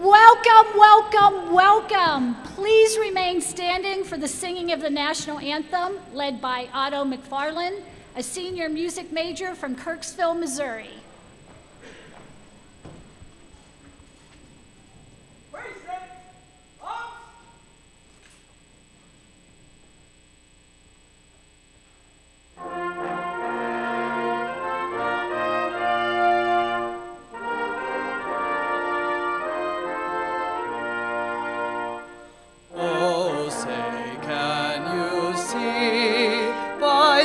Welcome, welcome, welcome. Please remain standing for the singing of the national anthem led by Otto McFarland, a senior music major from Kirksville, Missouri.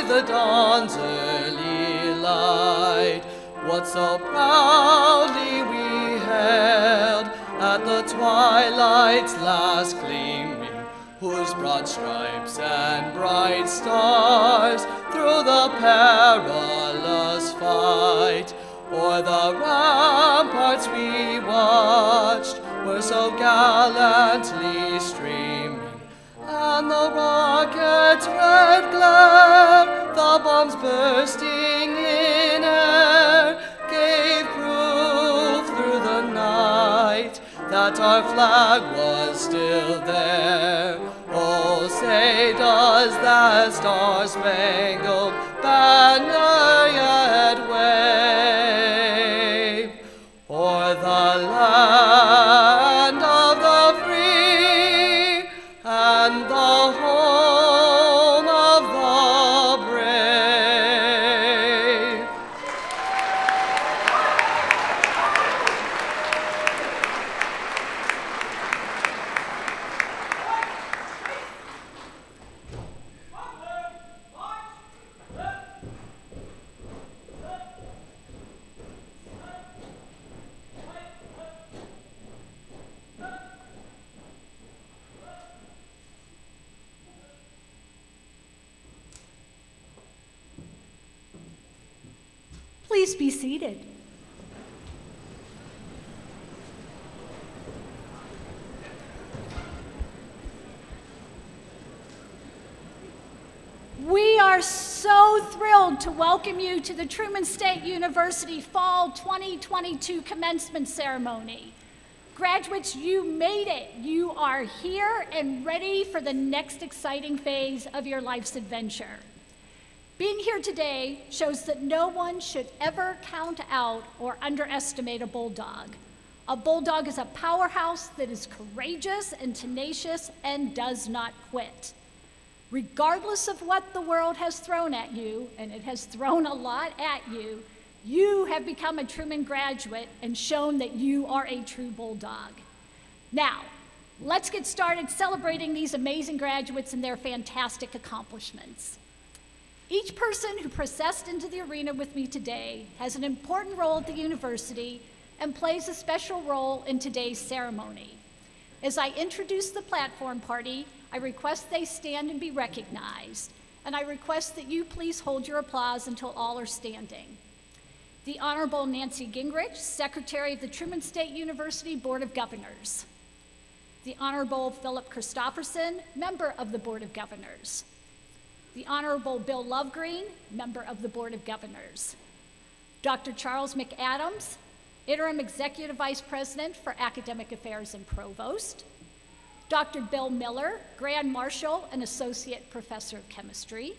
The dawn's early light, what so proudly we hailed at the twilight's last gleaming, whose broad stripes and bright stars through the perilous fight o'er the ramparts we watched were so gallantly streaming, and the rocket's red glare, the bombs bursting in air, gave proof through the night that our flag was still there. Oh, say does that star-spangled banner yet wave o'er the land of the free and the home of the brave? Please be seated. We are so thrilled to welcome you to the Truman State University Fall 2022 Commencement Ceremony. Graduates, you made it. You are here and ready for the next exciting phase of your life's adventure. Being here today shows that no one should ever count out or underestimate a bulldog. A bulldog is a powerhouse that is courageous and tenacious and does not quit. Regardless of what the world has thrown at you, and it has thrown a lot at you, you have become a Truman graduate and shown that you are a true bulldog. Now, let's get started celebrating these amazing graduates and their fantastic accomplishments. Each person who processed into the arena with me today has an important role at the university and plays a special role in today's ceremony. As I introduce the platform party, I request they stand and be recognized, and I request that you please hold your applause until all are standing. The Honorable Nancy Gingrich, Secretary of the Truman State University Board of Governors. The Honorable Philip Christofferson, Member of the Board of Governors. The Honorable Bill Lovegreen, Member of the Board of Governors. Dr. Charles McAdams, Interim Executive Vice President for Academic Affairs and Provost. Dr. Bill Miller, Grand Marshal and Associate Professor of Chemistry.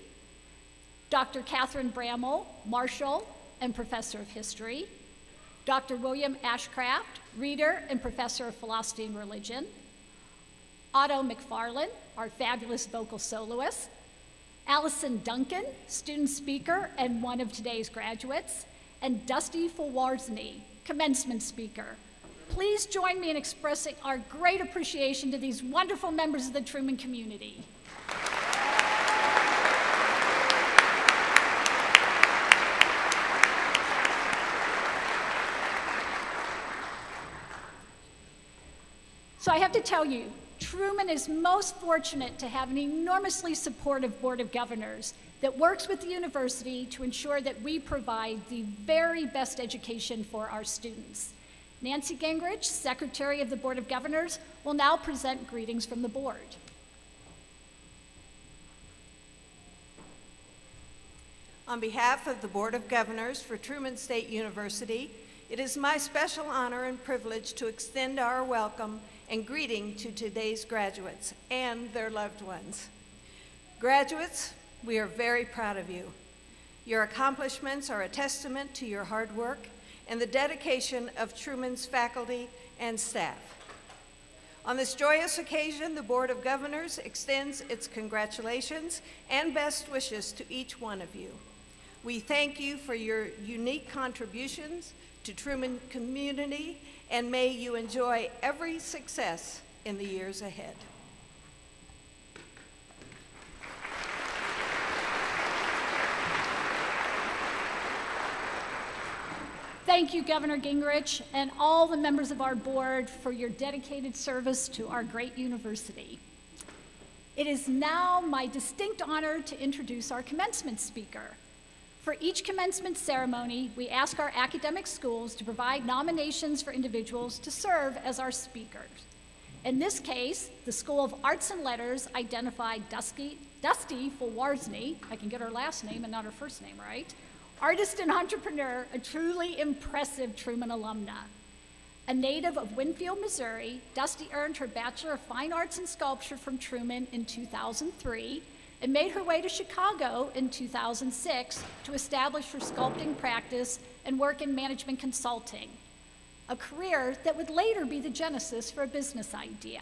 Dr. Catherine Bramall, Marshal and Professor of History. Dr. William Ashcraft, Reader and Professor of Philosophy and Religion. Otto McFarlane, our fabulous vocal soloist. Allison Duncan, student speaker and one of today's graduates. And Dusty Fulwarsny, commencement speaker. Please join me in expressing our great appreciation to these wonderful members of the Truman community. So I have to tell you, Truman is most fortunate to have an enormously supportive Board of Governors that works with the university to ensure that we provide the very best education for our students. Nancy Gingrich, Secretary of the Board of Governors, will now present greetings from the board. On behalf of the Board of Governors for Truman State University, it is my special honor and privilege to extend our welcome and greeting to today's graduates and their loved ones. Graduates, we are very proud of you. Your accomplishments are a testament to your hard work and the dedication of Truman's faculty and staff. On this joyous occasion, the Board of Governors extends its congratulations and best wishes to each one of you. We thank you for your unique contributions to Truman community, and may you enjoy every success in the years ahead. Thank you, Governor Gingrich, and all the members of our board for your dedicated service to our great university. It is now my distinct honor to introduce our commencement speaker. For each commencement ceremony, we ask our academic schools to provide nominations for individuals to serve as our speakers. In this case, the School of Arts and Letters identified Dusty Fulwarsny, I can get her last name and not her first name right, artist and entrepreneur, a truly impressive Truman alumna. A native of Winfield, Missouri, Dusty earned her Bachelor of Fine Arts in Sculpture from Truman in 2003 and made her way to Chicago in 2006 to establish her sculpting practice and work in management consulting, a career that would later be the genesis for a business idea.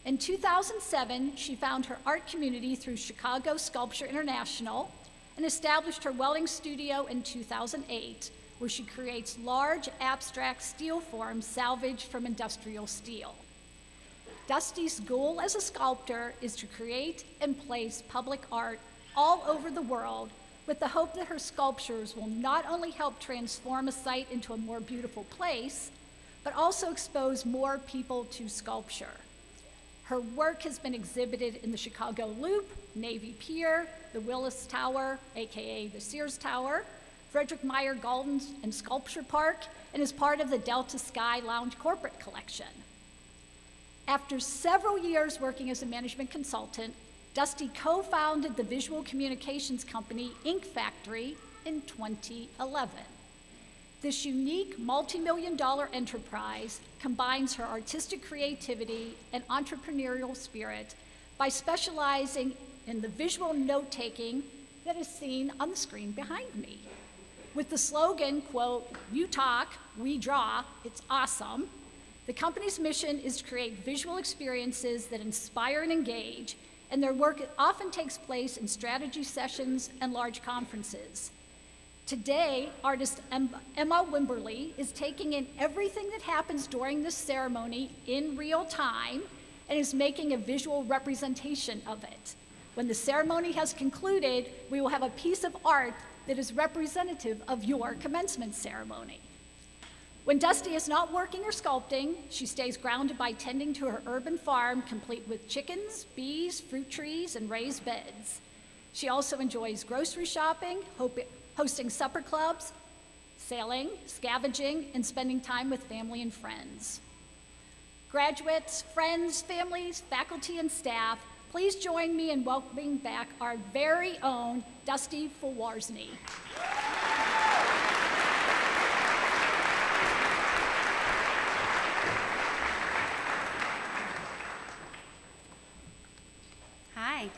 In 2007, she found her art community through Chicago Sculpture International and established her welding studio in 2008, where she creates large abstract steel forms salvaged from industrial steel. Dusty's goal as a sculptor is to create and place public art all over the world with the hope that her sculptures will not only help transform a site into a more beautiful place, but also expose more people to sculpture. Her work has been exhibited in the Chicago Loop, Navy Pier, the Willis Tower, AKA the Sears Tower, Frederick Meyer Garden and Sculpture Park, and is part of the Delta Sky Lounge corporate collection. After several years working as a management consultant, Dusty co-founded the visual communications company Ink Factory in 2011. This unique multi-million-dollar enterprise combines her artistic creativity and entrepreneurial spirit by specializing in the visual note-taking that is seen on the screen behind me. With the slogan, quote, "You talk, we draw, it's awesome," the company's mission is to create visual experiences that inspire and engage, and their work often takes place in strategy sessions and large conferences. Today, artist Emma Wimberly is taking in everything that happens during this ceremony in real time and is making a visual representation of it. When the ceremony has concluded, we will have a piece of art that is representative of your commencement ceremony. When Dusty is not working or sculpting, she stays grounded by tending to her urban farm, complete with chickens, bees, fruit trees, and raised beds. She also enjoys grocery shopping, hosting supper clubs, sailing, scavenging, and spending time with family and friends. Graduates, friends, families, faculty, and staff, please join me in welcoming back our very own Dusty Fulwarsny. Hi. I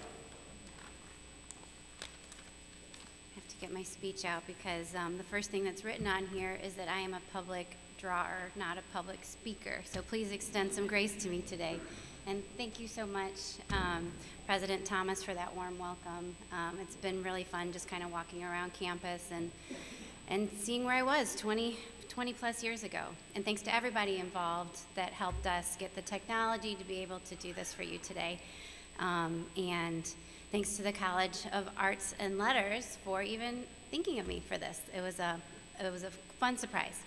have to get my speech out because the first thing that's written on here is that I am a public drawer, not a public speaker. So please extend some grace to me today. And thank you so much, President Thomas, for that warm welcome. It's been really fun just kind of walking around campus and seeing where I was 20 plus years ago. And thanks to everybody involved that helped us get the technology to be able to do this for you today. And thanks to the College of Arts and Letters for even thinking of me for this. It was a fun surprise.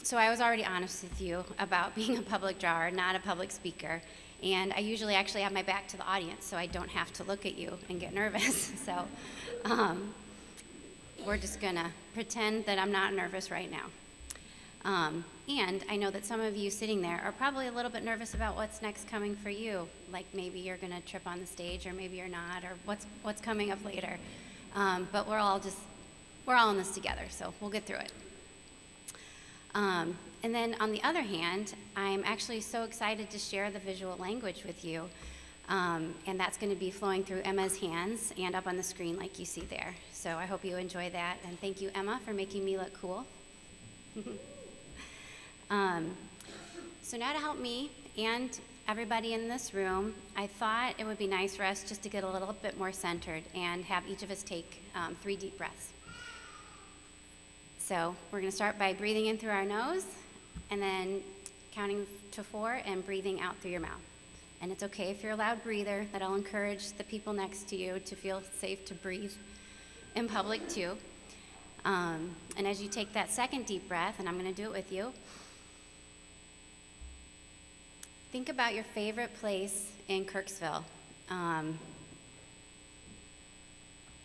So I was already honest with you about being a public drawer, not a public speaker. And I usually actually have my back to the audience so I don't have to look at you and get nervous. So we're just gonna pretend that I'm not nervous right now. And I know that some of you sitting there are probably a little bit nervous about what's next coming for you. Like maybe you're gonna trip on the stage, or maybe you're not, or what's coming up later. But we're all in this together, so we'll get through it. And then on the other hand, I'm actually so excited to share the visual language with you. And that's going to be flowing through Emma's hands and up on the screen like you see there. So I hope you enjoy that. And thank you, Emma, for making me look cool. So now to help me and everybody in this room, I thought it would be nice for us just to get a little bit more centered and have each of us take 3 deep breaths. So we're going to start by breathing in through our nose and then counting to 4 and breathing out through your mouth. And it's okay if you're a loud breather. That'll encourage the people next to you to feel safe to breathe in public too. And as you take that second deep breath, and I'm going to do it with you, think about your favorite place in Kirksville and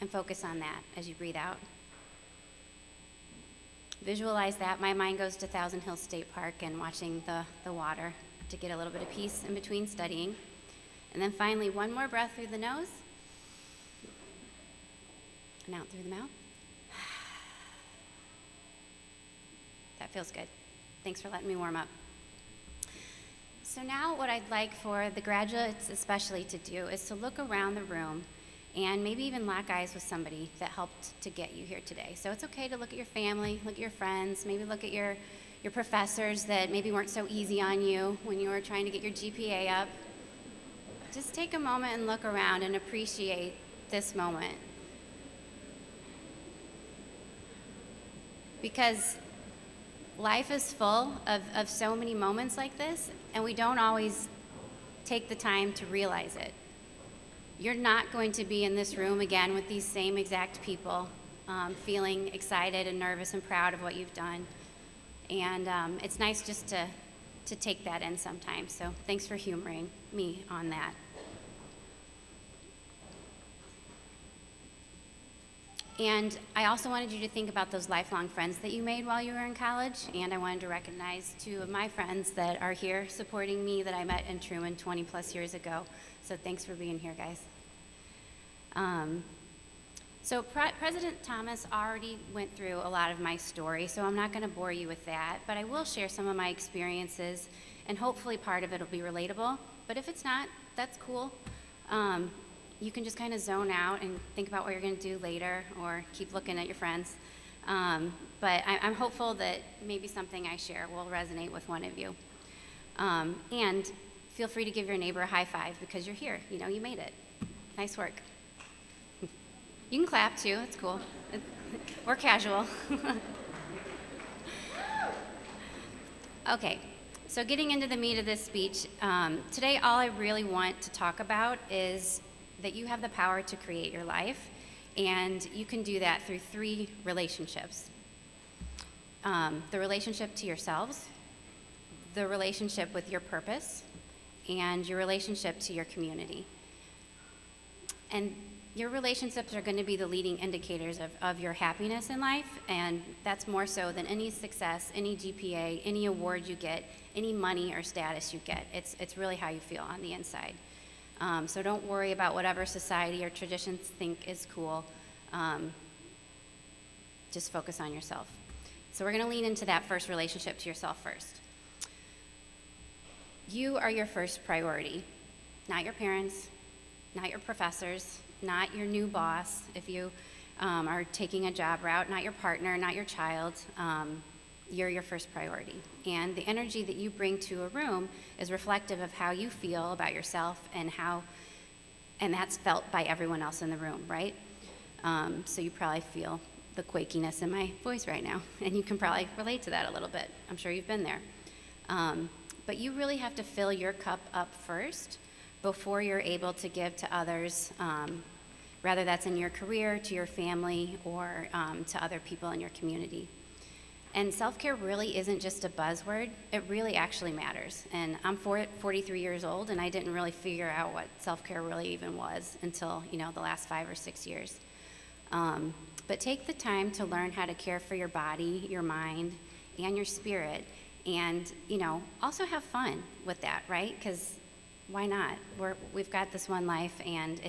focus on that as you breathe out. Visualize that. My mind goes to Thousand Hills State Park and watching the water to get a little bit of peace in between studying. And then finally, one more breath through the nose and out through the mouth. That feels good. Thanks for letting me warm up. So now what I'd like for the graduates especially to do is to look around the room and maybe even lock eyes with somebody that helped to get you here today. So it's okay to look at your family, look at your friends, maybe look at your professors that maybe weren't so easy on you when you were trying to get your GPA up. Just take a moment and look around and appreciate this moment. Because life is full of so many moments like this, and we don't always take the time to realize it. You're not going to be in this room again with these same exact people, feeling excited and nervous and proud of what you've done. And it's nice just to take that in sometimes. So thanks for humoring me on that. And I also wanted you to think about those lifelong friends that you made while you were in college, and I wanted to recognize 2 of my friends that are here supporting me that I met in Truman 20 plus years ago. So thanks for being here, guys. So President Thomas already went through a lot of my story, so I'm not going to bore you with that, but I will share some of my experiences, and hopefully part of it will be relatable, but if it's not, that's cool. You can just kind of zone out and think about what you're going to do later, or keep looking at your friends. But I'm hopeful that maybe something I share will resonate with one of you. And feel free to give your neighbor a high five because you're here. You know, you made it. Nice work. You can clap too, it's cool. We're casual. Okay, so getting into the meat of this speech, today all I really want to talk about is that you have the power to create your life, and you can do that through 3 relationships. The relationship to yourselves, the relationship with your purpose, and your relationship to your community. And your relationships are going to be the leading indicators of your happiness in life, and that's more so than any success, any GPA, any award you get, any money or status you get. It's really how you feel on the inside. So don't worry about whatever society or traditions think is cool. Just focus on yourself. So we're going to lean into that first relationship to yourself first. You are your first priority, not your parents, not your professors, not your new boss if you are taking a job route, not your partner, not your child. You're your first priority. And the energy that you bring to a room is reflective of how you feel about yourself and that's felt by everyone else in the room, right? So you probably feel the quakiness in my voice right now, and you can probably relate to that a little bit. I'm sure you've been there. But you really have to fill your cup up first before you're able to give to others, whether that's in your career, to your family, or to other people in your community. And self-care really isn't just a buzzword, it really actually matters. And I'm 43 years old, and I didn't really figure out what self-care really even was until, the last 5 or 6 years. But take the time to learn how to care for your body, your mind, and your spirit, and, also have fun with that, right? Because why not? We've got this one life, and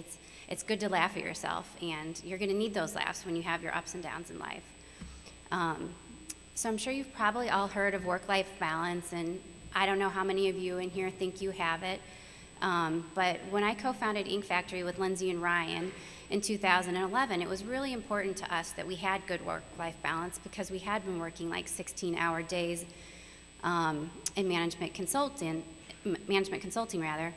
it's good to laugh at yourself, and you're gonna need those laughs when you have your ups and downs in life. So I'm sure you've probably all heard of work-life balance, and I don't know how many of you in here think you have it, but when I co-founded Ink Factory with Lindsay and Ryan in 2011, it was really important to us that we had good work-life balance because we had been working like 16-hour days in management consulting rather,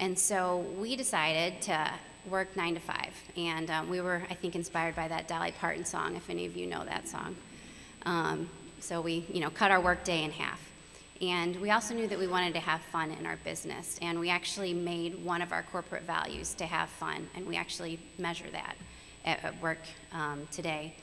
and so we decided to work 9 to 5, and we were, I think, inspired by that Dolly Parton song, if any of you know that song. So we, cut our work day in half. And we also knew that we wanted to have fun in our business, and we actually made one of our corporate values to have fun, and we actually measure that at work today.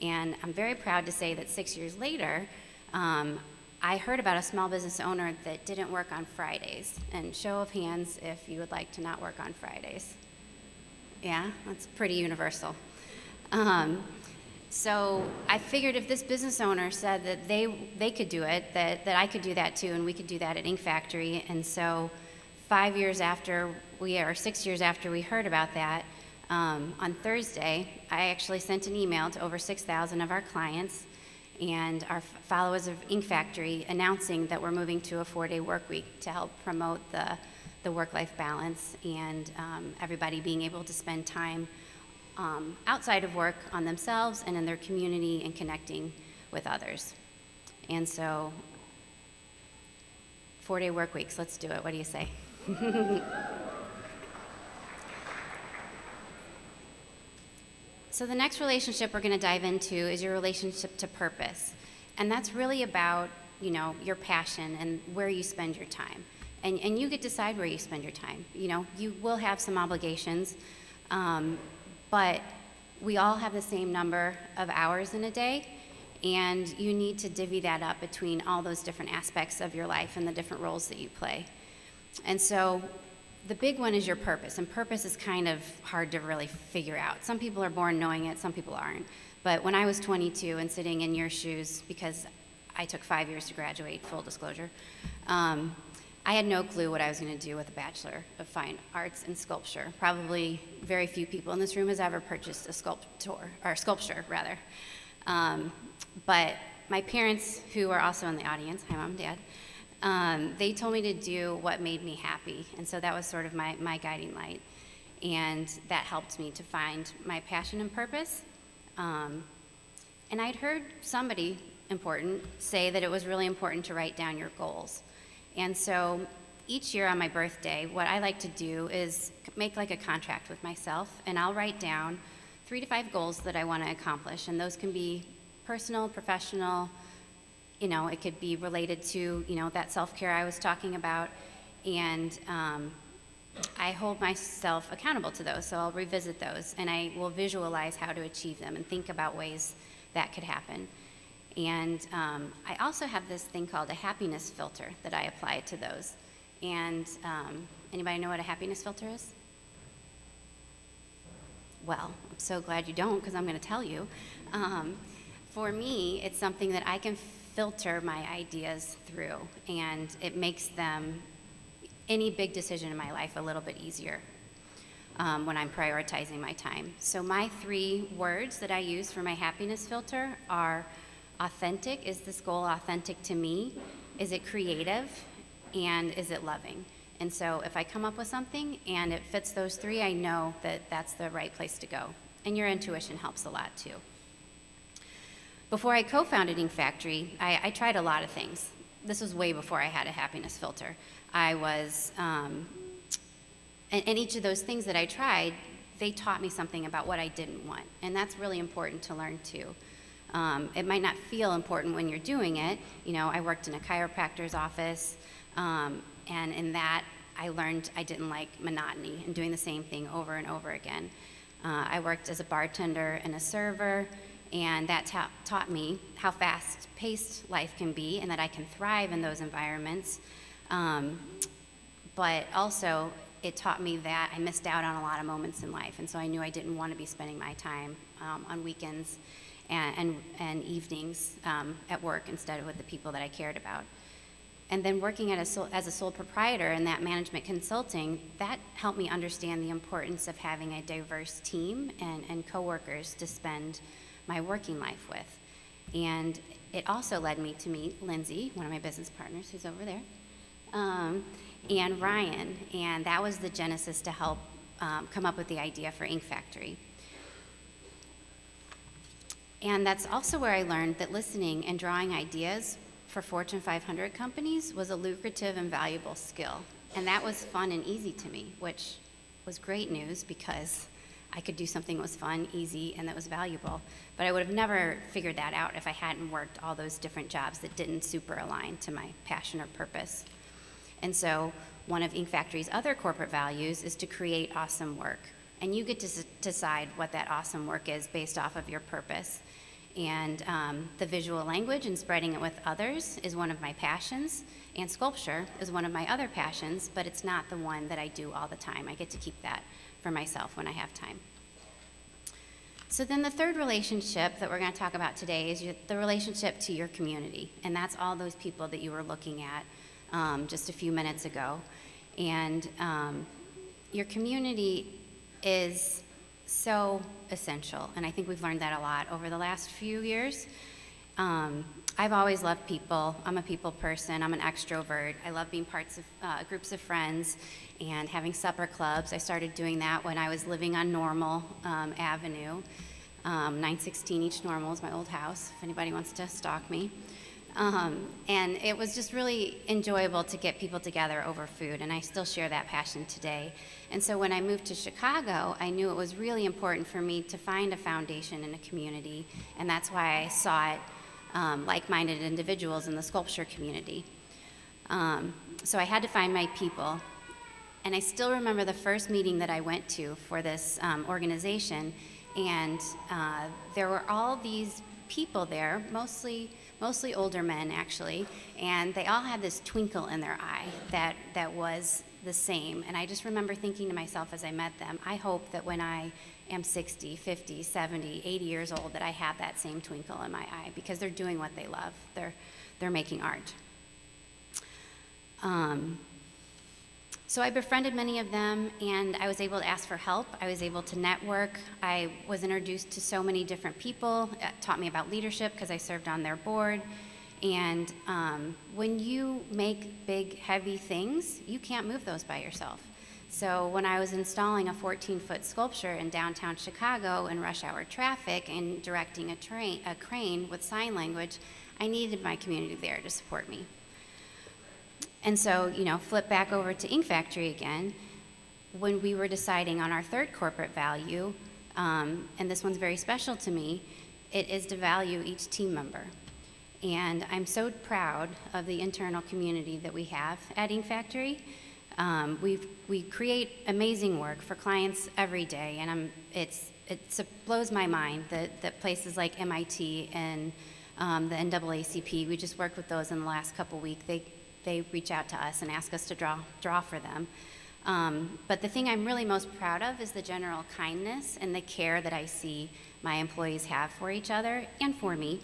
And I'm very proud to say that 6 years later, I heard about a small business owner that didn't work on Fridays. And show of hands if you would like to not work on Fridays. Yeah, that's pretty universal. So I figured if this business owner said that they could do it, that I could do that too, and we could do that at Ink Factory. And so 6 years after we heard about that, on Thursday, I actually sent an email to over 6,000 of our clients and our followers of Ink Factory announcing that we're moving to a 4-day work week to help promote the work-life balance and everybody being able to spend time outside of work on themselves and in their community and connecting with others. And so 4-day work weeks, let's do it. What do you say? So the next relationship we're going to dive into is your relationship to purpose. And that's really about, your passion and where you spend your time. And you get to decide where you spend your time. You will have some obligations, but we all have the same number of hours in a day, and you need to divvy that up between all those different aspects of your life and the different roles that you play. And so the big one is your purpose, and purpose is kind of hard to really figure out. Some people are born knowing it, some people aren't. But when I was 22 and sitting in your shoes, because I took 5 years to graduate, full disclosure, I had no clue what I was going to do with a Bachelor of Fine Arts in Sculpture. Probably very few people in this room has ever purchased a sculpture rather. But my parents, who are also in the audience, hi Mom, Dad, they told me to do what made me happy, and so that was sort of my guiding light. And that helped me to find my passion and purpose. And I'd heard somebody important say that it was really important to write down your goals. And so each year on my birthday, what I like to do is make like a contract with myself, and I'll write down 3 to 5 goals that I want to accomplish, and those can be personal, professional, it could be related to, that self-care I was talking about, and I hold myself accountable to those, so I'll revisit those, and I will visualize how to achieve them and think about ways that could happen. And I also have this thing called a happiness filter that I apply to those. And anybody know what a happiness filter is? Well, I'm so glad you don't, because I'm going to tell you. For me, it's something that I can filter my ideas through, and it makes any big decision in my life a little bit easier when I'm prioritizing my time. So my 3 words that I use for my happiness filter are authentic. Is this goal authentic to me? Is it creative? And is it loving? And so if I come up with something and it fits those 3, I know that that's the right place to go. And your intuition helps a lot too. Before I co-founded Ink Factory, I tried a lot of things. This was way before I had a happiness filter. And each of those things that I tried, they taught me something about what I didn't want. And that's really important to learn too. It might not feel important when you're doing it. I worked in a chiropractor's office, and in that, I learned I didn't like monotony and doing the same thing over and over again. I worked as a bartender and a server, and that taught me how fast-paced life can be and that I can thrive in those environments. But also, it taught me that I missed out on a lot of moments in life, and so I knew I didn't want to be spending my time on weekends and evenings at work instead of with the people that I cared about. And then working as a sole proprietor in that management consulting, that helped me understand the importance of having a diverse team and coworkers to spend my working life with. And it also led me to meet Lindsay, one of my business partners who's over there, and Ryan, and that was the genesis to help come up with the idea for Ink Factory. And that's also where I learned that listening and drawing ideas for Fortune 500 companies was a lucrative and valuable skill. And that was fun and easy to me, which was great news because I could do something that was fun, easy, and that was valuable. But I would have never figured that out if I hadn't worked all those different jobs that didn't super align to my passion or purpose. And so one of Ink Factory's other corporate values is to create awesome work. And you get to decide what that awesome work is based off of your purpose. And the visual language and spreading it with others is one of my passions, and sculpture is one of my other passions, but it's not the one that I do all the time. I get to keep that for myself when I have time. So then the third relationship that we're going to talk about today is the relationship to your community, and that's all those people that you were looking at just a few minutes ago. And your community is so essential, and I think we've learned that a lot over the last few years. I've always loved people. I'm a people person. I'm an extrovert. I love being parts of groups of friends and having supper clubs. I started doing that when I was living on Normal Avenue. 916 East Normal is my old house, if anybody wants to stalk me. And it was just really enjoyable to get people together over food, and I still share that passion today. And so when I moved to Chicago, I knew it was really important for me to find a foundation in a community, and that's why I sought like-minded individuals in the sculpture community. So I had to find my people, and I still remember the first meeting that I went to for this organization, and there were all these people there, mostly older men actually, and they all had this twinkle in their eye that was the same. And I just remember thinking to myself as I met them, I hope that when I am 60, 50, 70, 80 years old, that I have that same twinkle in my eye, because they're doing what they love. They're making art. So I befriended many of them, and I was able to ask for help. I was able to network. I was introduced to so many different people. It taught me about leadership because I served on their board. And when you make big, heavy things, you can't move those by yourself. So when I was installing a 14-foot sculpture in downtown Chicago in rush hour traffic and directing a crane with sign language, I needed my community there to support me. And so, flip back over to Ink Factory again. When we were deciding on our third corporate value, and this one's very special to me, it is to value each team member. And I'm so proud of the internal community that we have at Ink Factory. We create amazing work for clients every day, and it blows my mind that places like MIT and the NAACP, we just worked with those in the last couple weeks. They reach out to us and ask us to draw for them. But the thing I'm really most proud of is the general kindness and the care that I see my employees have for each other and for me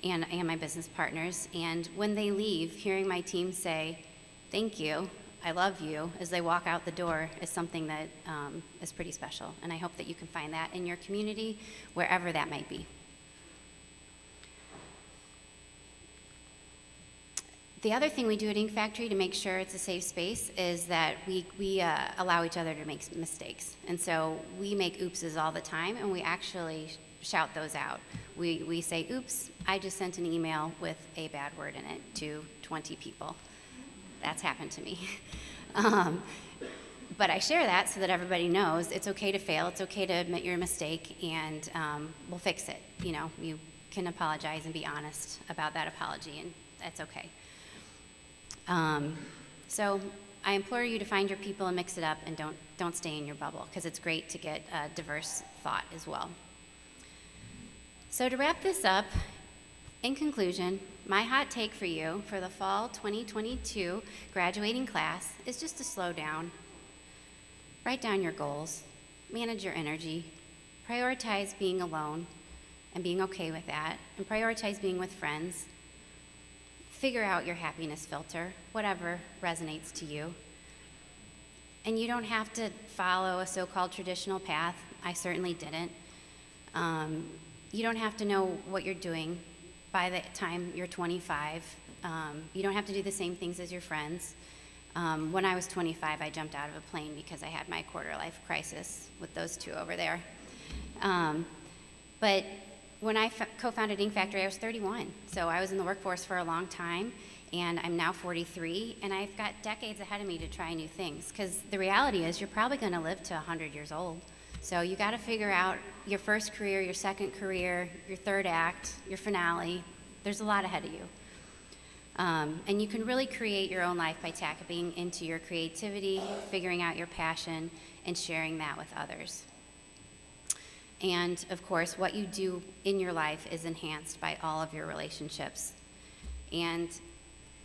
and my business partners. And when they leave, hearing my team say, "Thank you, I love you," as they walk out the door is something that is pretty special. And I hope that you can find that in your community, wherever that might be. The other thing we do at Ink Factory to make sure it's a safe space is that we allow each other to make mistakes. And so we make oopses all the time, and we actually shout those out. We say, "Oops, I just sent an email with a bad word in it to 20 people." That's happened to me. But I share that so that everybody knows it's okay to fail, it's okay to admit your mistake, and we'll fix it. You can apologize and be honest about that apology, and that's okay. So I implore you to find your people and mix it up, and don't stay in your bubble, because it's great to get a diverse thought as well. So to wrap this up, in conclusion, my hot take for you for the fall 2022 graduating class is just to slow down. Write down your goals, manage your energy, prioritize being alone and being okay with that, and prioritize being with friends. Figure out your happiness filter, whatever resonates to you. And you don't have to follow a so-called traditional path. I certainly didn't. You don't have to know what you're doing by the time you're 25. You don't have to do the same things as your friends. When I was 25, I jumped out of a plane because I had my quarter-life crisis with those two over there. But when I co-founded Ink Factory, I was 31. So I was in the workforce for a long time, and I'm now 43, and I've got decades ahead of me to try new things, because the reality is you're probably going to live to 100 years old. So you got to figure out your first career, your second career, your third act, your finale. There's a lot ahead of you. And you can really create your own life by tapping into your creativity, figuring out your passion, and sharing that with others. And of course, what you do in your life is enhanced by all of your relationships. And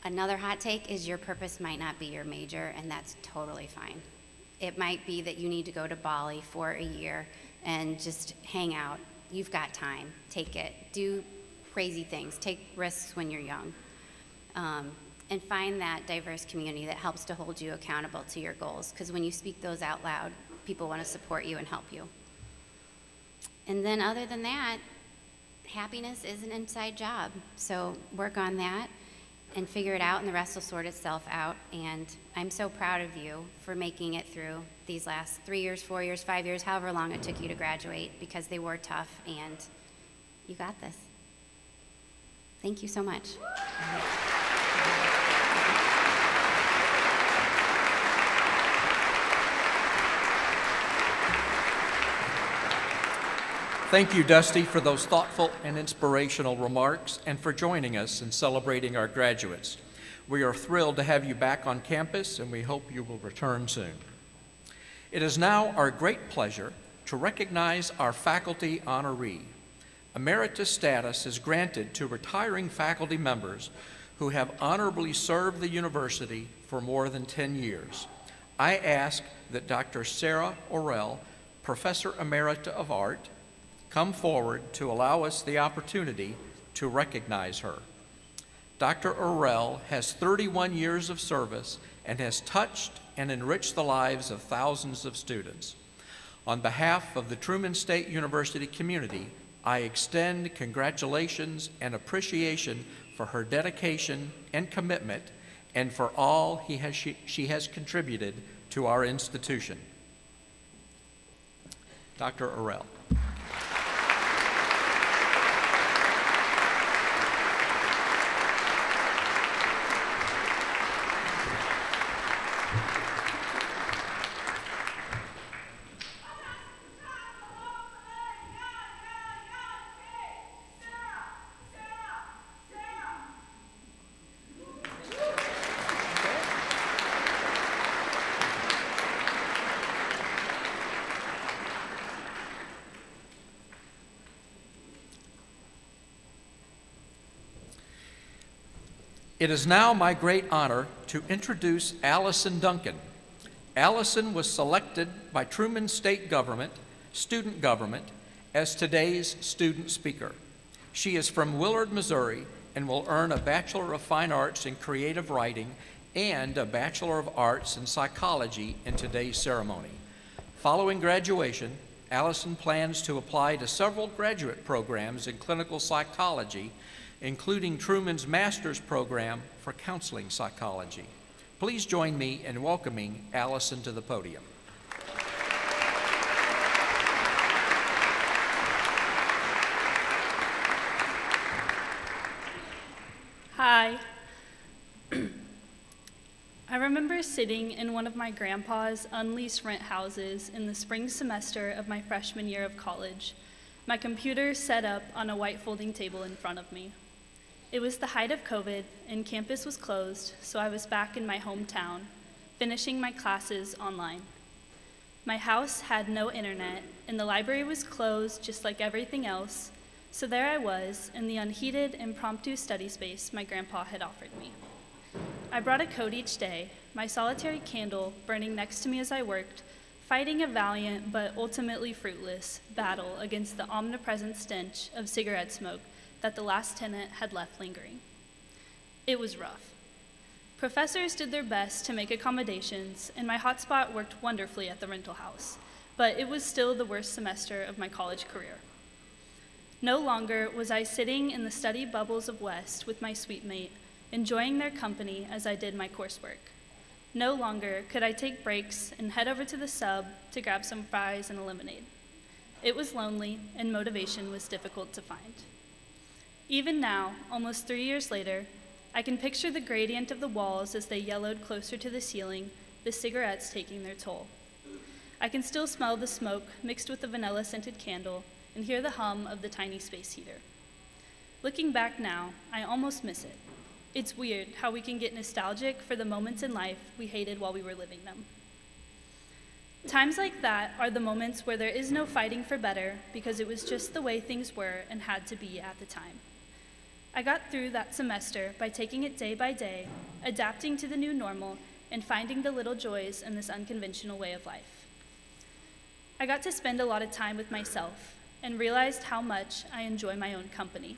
another hot take is your purpose might not be your major, and that's totally fine. It might be that you need to go to Bali for a year and just hang out. You've got time. Take it. Do crazy things. Take risks when you're young. And find that diverse community that helps to hold you accountable to your goals, because when you speak those out loud, people want to support you and help you. And then other than that, happiness is an inside job. So work on that and figure it out, and the rest will sort itself out. And I'm so proud of you for making it through these last 3 years, 4 years, 5 years, however long it took you to graduate, because they were tough, and you got this. Thank you so much. Thank you, Dusty, for those thoughtful and inspirational remarks, and for joining us in celebrating our graduates. We are thrilled to have you back on campus, and we hope you will return soon. It is now our great pleasure to recognize our faculty honoree. Emeritus status is granted to retiring faculty members who have honorably served the university for more than 10 years. I ask that Dr. Sarah Orrell, Professor Emerita of Art, come forward to allow us the opportunity to recognize her. Dr. Orrell has 31 years of service and has touched and enriched the lives of thousands of students. On behalf of the Truman State University community, I extend congratulations and appreciation for her dedication and commitment and for all she has contributed to our institution. Dr. Orrell. It is now my great honor to introduce Allison Duncan. Allison was selected by Truman State Government, Student Government, as today's student speaker. She is from Willard, Missouri, and will earn a Bachelor of Fine Arts in Creative Writing and a Bachelor of Arts in Psychology in today's ceremony. Following graduation, Allison plans to apply to several graduate programs in clinical psychology, including Truman's Master's Program for Counseling Psychology. Please join me in welcoming Allison to the podium. Hi. I remember sitting in one of my grandpa's unleased rent houses in the spring semester of my freshman year of college, my computer set up on a white folding table in front of me. It was the height of COVID, and campus was closed, so I was back in my hometown, finishing my classes online. My house had no internet, and the library was closed just like everything else, so there I was in the unheated, impromptu study space my grandpa had offered me. I brought a coat each day, my solitary candle burning next to me as I worked, fighting a valiant but ultimately fruitless battle against the omnipresent stench of cigarette smoke that the last tenant had left lingering. It was rough. Professors did their best to make accommodations, and my hotspot worked wonderfully at the rental house, but it was still the worst semester of my college career. No longer was I sitting in the study bubbles of West with my suite mate, enjoying their company as I did my coursework. No longer could I take breaks and head over to the sub to grab some fries and a lemonade. It was lonely, and motivation was difficult to find. Even now, almost 3 years later, I can picture the gradient of the walls as they yellowed closer to the ceiling, the cigarettes taking their toll. I can still smell the smoke mixed with the vanilla-scented candle and hear the hum of the tiny space heater. Looking back now, I almost miss it. It's weird how we can get nostalgic for the moments in life we hated while we were living them. Times like that are the moments where there is no fighting for better because it was just the way things were and had to be at the time. I got through that semester by taking it day by day, adapting to the new normal, and finding the little joys in this unconventional way of life. I got to spend a lot of time with myself and realized how much I enjoy my own company.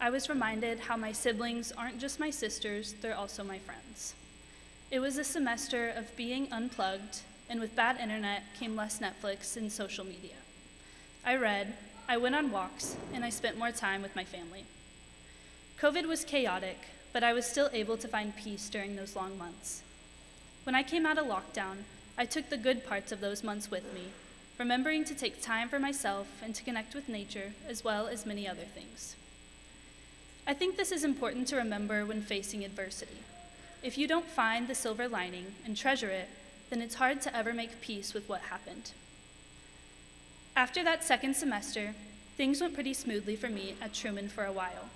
I was reminded how my siblings aren't just my sisters, they're also my friends. It was a semester of being unplugged, and with bad internet came less Netflix and social media. I read, I went on walks, and I spent more time with my family. COVID was chaotic, but I was still able to find peace during those long months. When I came out of lockdown, I took the good parts of those months with me, remembering to take time for myself and to connect with nature, as well as many other things. I think this is important to remember when facing adversity. If you don't find the silver lining and treasure it, then it's hard to ever make peace with what happened. After that second semester, things went pretty smoothly for me at Truman for a while.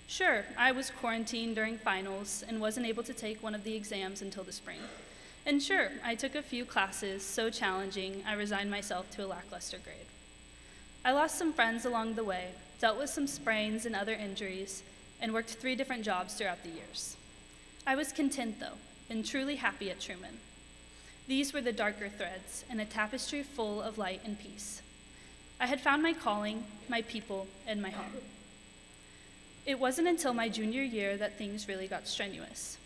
Sure, I was quarantined during finals and wasn't able to take one of the exams until the spring. And sure, I took a few classes so challenging I resigned myself to a lackluster grade. I lost some friends along the way, dealt with some sprains and other injuries, and worked 3 different jobs throughout the years. I was content though, and truly happy at Truman. These were the darker threads in a tapestry full of light and peace. I had found my calling, my people, and my home. It wasn't until my junior year that things really got strenuous.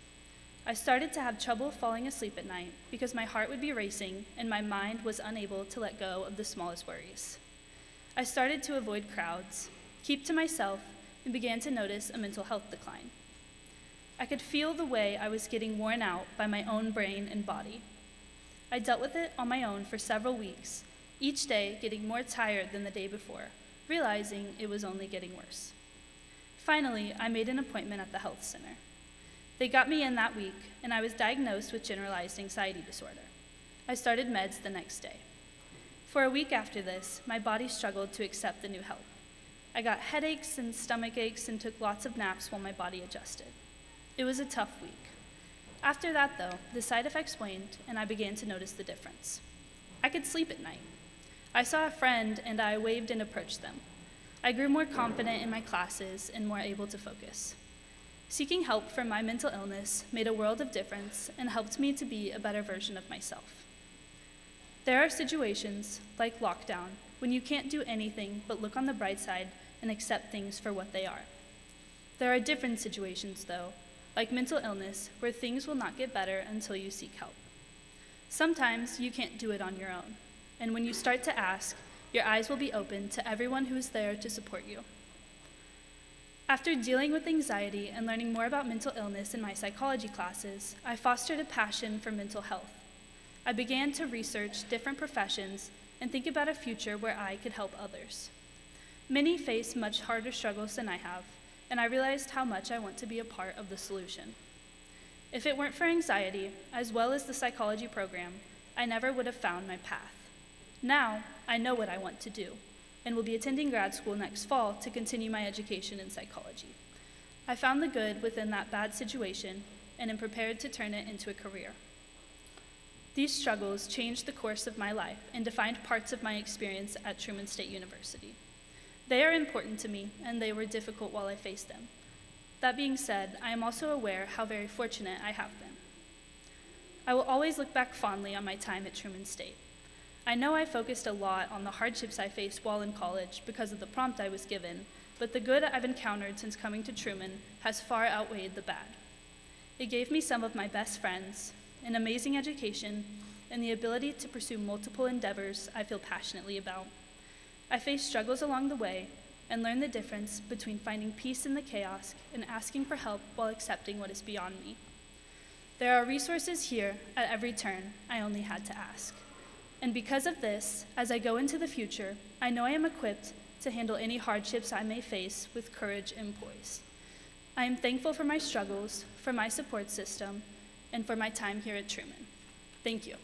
I started to have trouble falling asleep at night because my heart would be racing and my mind was unable to let go of the smallest worries. I started to avoid crowds, keep to myself, and began to notice a mental health decline. I could feel the way I was getting worn out by my own brain and body. I dealt with it on my own for several weeks, each day getting more tired than the day before, realizing it was only getting worse. Finally, I made an appointment at the health center. They got me in that week, and I was diagnosed with generalized anxiety disorder. I started meds the next day. For a week after this, my body struggled to accept the new help. I got headaches and stomach aches and took lots of naps while my body adjusted. It was a tough week. After that, though, the side effects waned, and I began to notice the difference. I could sleep at night. I saw a friend, and I waved and approached them. I grew more confident in my classes and more able to focus. Seeking help for my mental illness made a world of difference and helped me to be a better version of myself. There are situations, like lockdown, when you can't do anything but look on the bright side and accept things for what they are. There are different situations, though, like mental illness, where things will not get better until you seek help. Sometimes you can't do it on your own, and when you start to ask, your eyes will be open to everyone who is there to support you. After dealing with anxiety and learning more about mental illness in my psychology classes, I fostered a passion for mental health. I began to research different professions and think about a future where I could help others. Many face much harder struggles than I have, and I realized how much I want to be a part of the solution. If it weren't for anxiety, as well as the psychology program, I never would have found my path. Now, I know what I want to do, and will be attending grad school next fall to continue my education in psychology. I found the good within that bad situation and am prepared to turn it into a career. These struggles changed the course of my life and defined parts of my experience at Truman State University. They are important to me, and they were difficult while I faced them. That being said, I am also aware how very fortunate I have been. I will always look back fondly on my time at Truman State. I know I focused a lot on the hardships I faced while in college because of the prompt I was given, but the good I've encountered since coming to Truman has far outweighed the bad. It gave me some of my best friends, an amazing education, and the ability to pursue multiple endeavors I feel passionately about. I faced struggles along the way and learned the difference between finding peace in the chaos and asking for help while accepting what is beyond me. There are resources here at every turn. I only had to ask. And because of this, as I go into the future, I know I am equipped to handle any hardships I may face with courage and poise. I am thankful for my struggles, for my support system, and for my time here at Truman. Thank you.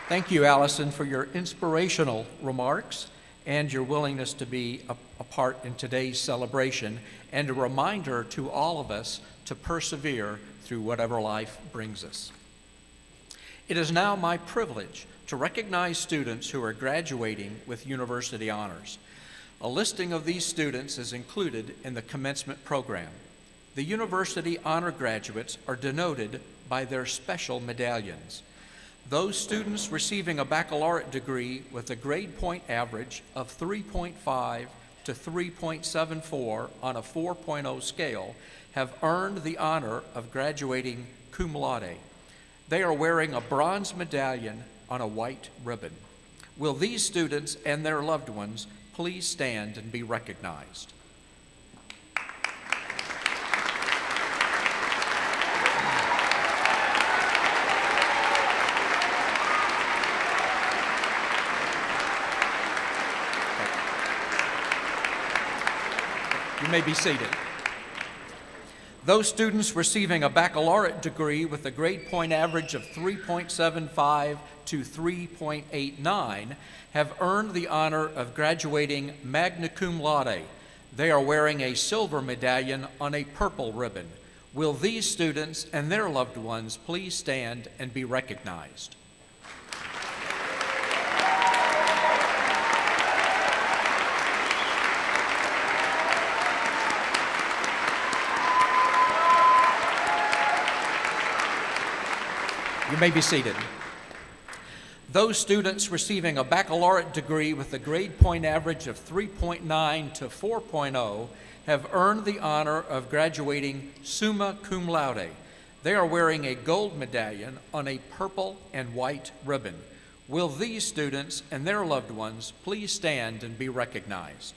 Thank you, Allison, for your inspirational remarks and your willingness to be a part in today's celebration, and a reminder to all of us to persevere through whatever life brings us. It is now my privilege to recognize students who are graduating with university honors. A listing of these students is included in the commencement program. The university honor graduates are denoted by their special medallions. Those students receiving a baccalaureate degree with a grade point average of 3.5 to 3.74 on a 4.0 scale have earned the honor of graduating cum laude. They are wearing a bronze medallion on a white ribbon. Will these students and their loved ones please stand and be recognized? You may be seated. Those students receiving a baccalaureate degree with a grade point average of 3.75 to 3.89 have earned the honor of graduating magna cum laude. They are wearing a silver medallion on a purple ribbon. Will these students and their loved ones please stand and be recognized? You may be seated. Those students receiving a baccalaureate degree with a grade point average of 3.9 to 4.0 have earned the honor of graduating summa cum laude. They are wearing a gold medallion on a purple and white ribbon. Will these students and their loved ones please stand and be recognized?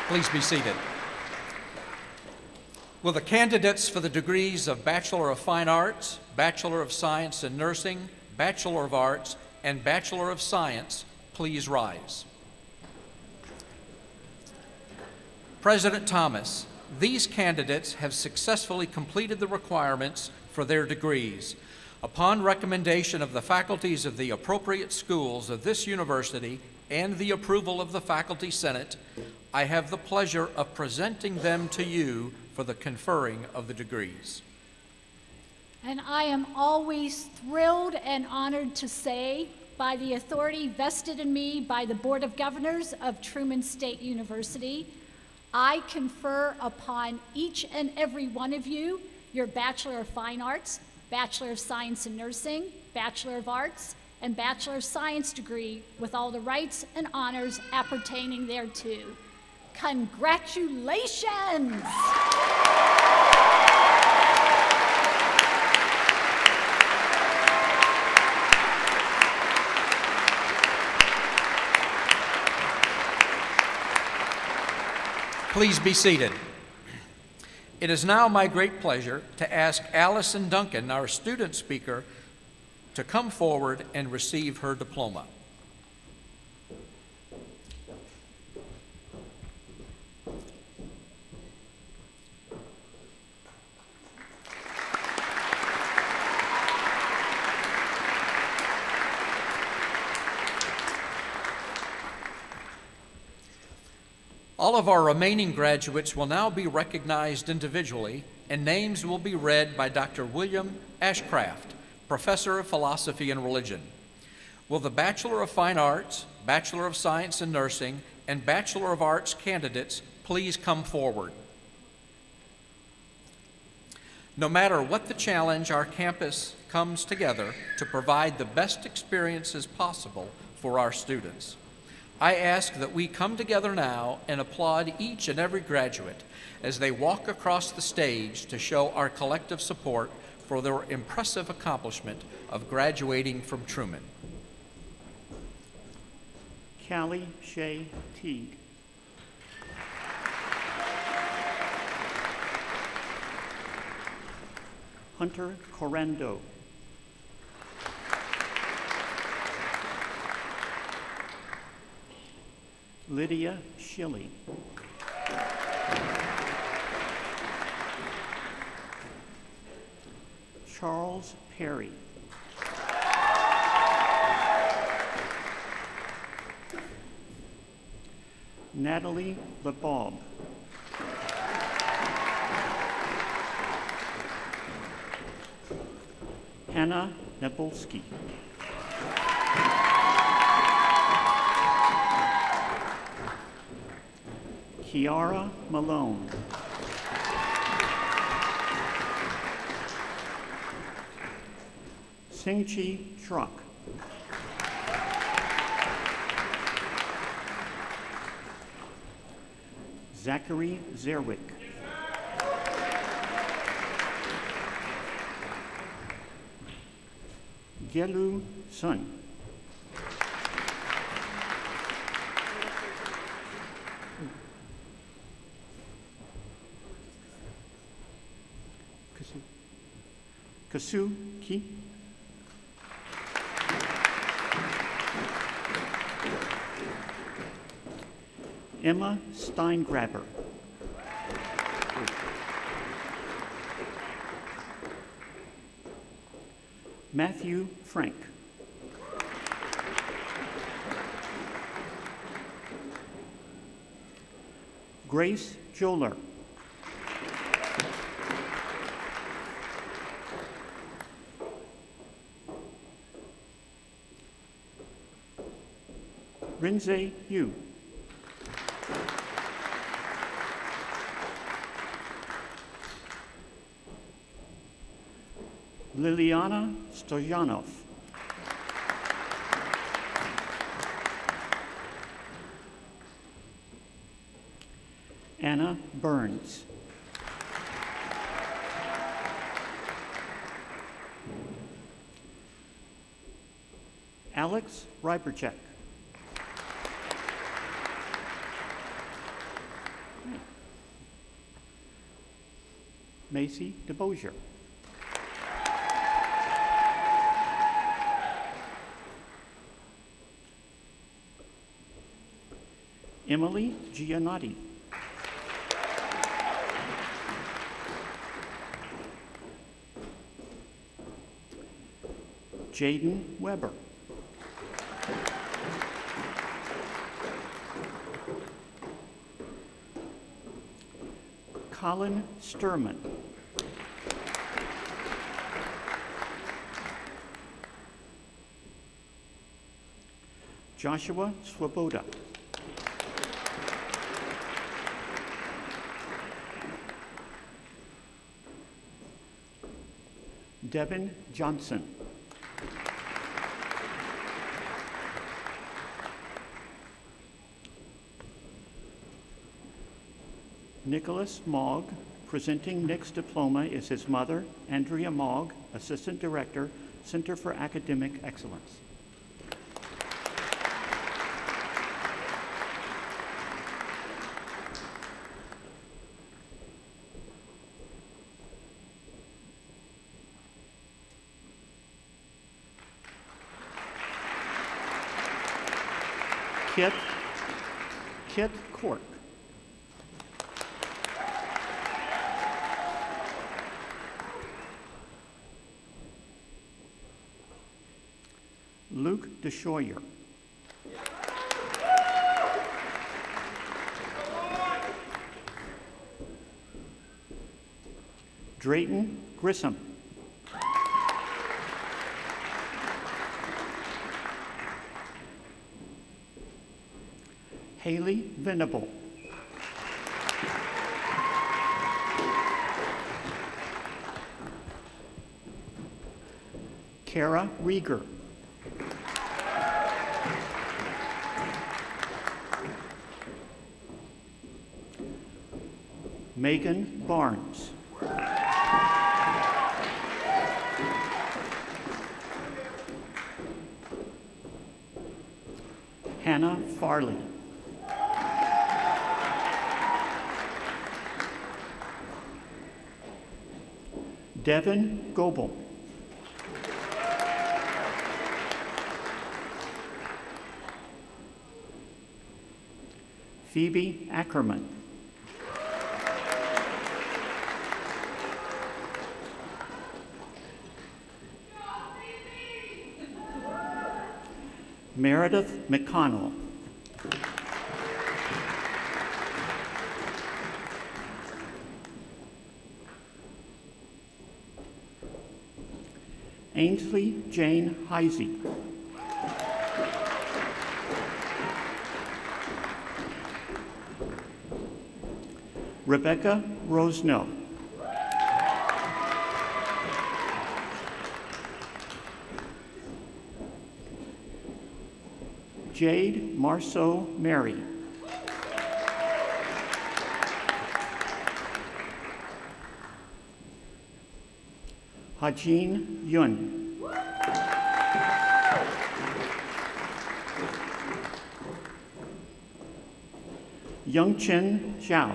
Please be seated. Will the candidates for the degrees of Bachelor of Fine Arts, Bachelor of Science in Nursing, Bachelor of Arts, and Bachelor of Science please rise? President Thomas, these candidates have successfully completed the requirements for their degrees. Upon recommendation of the faculties of the appropriate schools of this university and the approval of the Faculty Senate, I have the pleasure of presenting them to you for the conferring of the degrees. And I am always thrilled and honored to say, by the authority vested in me by the Board of Governors of Truman State University, I confer upon each and every one of you your Bachelor of Fine Arts, Bachelor of Science in Nursing, Bachelor of Arts, and Bachelor of Science degree with all the rights and honors appertaining thereto. Congratulations! Please be seated. It is now my great pleasure to ask Allison Duncan, our student speaker, to come forward and receive her diploma. All of our remaining graduates will now be recognized individually, and names will be read by Dr. William Ashcraft, Professor of Philosophy and Religion. Will the Bachelor of Fine Arts, Bachelor of Science in Nursing, and Bachelor of Arts candidates please come forward? No matter what the challenge, our campus comes together to provide the best experiences possible for our students. I ask that we come together now and applaud each and every graduate as they walk across the stage to show our collective support for their impressive accomplishment of graduating from Truman. Callie Shea Teague. Hunter Correndo. Lydia Schilly. Charles Perry. Natalie LeBob. Hannah Nebulski. Kiara Malone. Singchi Truck. Zachary Zerwick. Gelu Sun. Kasu Ki. Emma Steingraber. Matthew Frank. Grace Joler. Rinze Yu. Liliana Stoyanov. Anna Burns. Alex Ryberchek. Macy DeBosier. Emily Giannotti. Jaden Weber. Colin Sturman. Joshua Swoboda. Devin Johnson. Nicholas Mogg. Presenting Nick's diploma is his mother, Andrea Mogg, Assistant Director, Center for Academic Excellence. Kit Cork. Luke DeShoyer. Drayton Grissom. Haley Venable. Kara Rieger. Megan Barnes. Hannah Farley. Devin Goebel. Phoebe Ackerman. Meredith McConnell. Ainsley Jane Heisey. Rebecca Rosno. Jade Marceau Mary. Hajin Yun. Youngchen Zhao.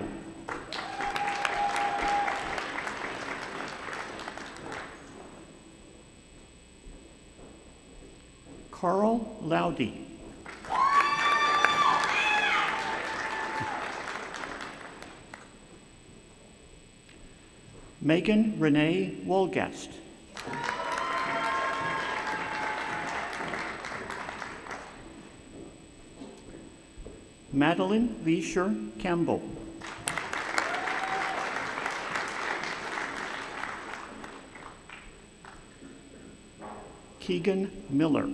Carl Laudy. Megan Renee Wolgast. Madeline Leisure Campbell. Keegan Miller.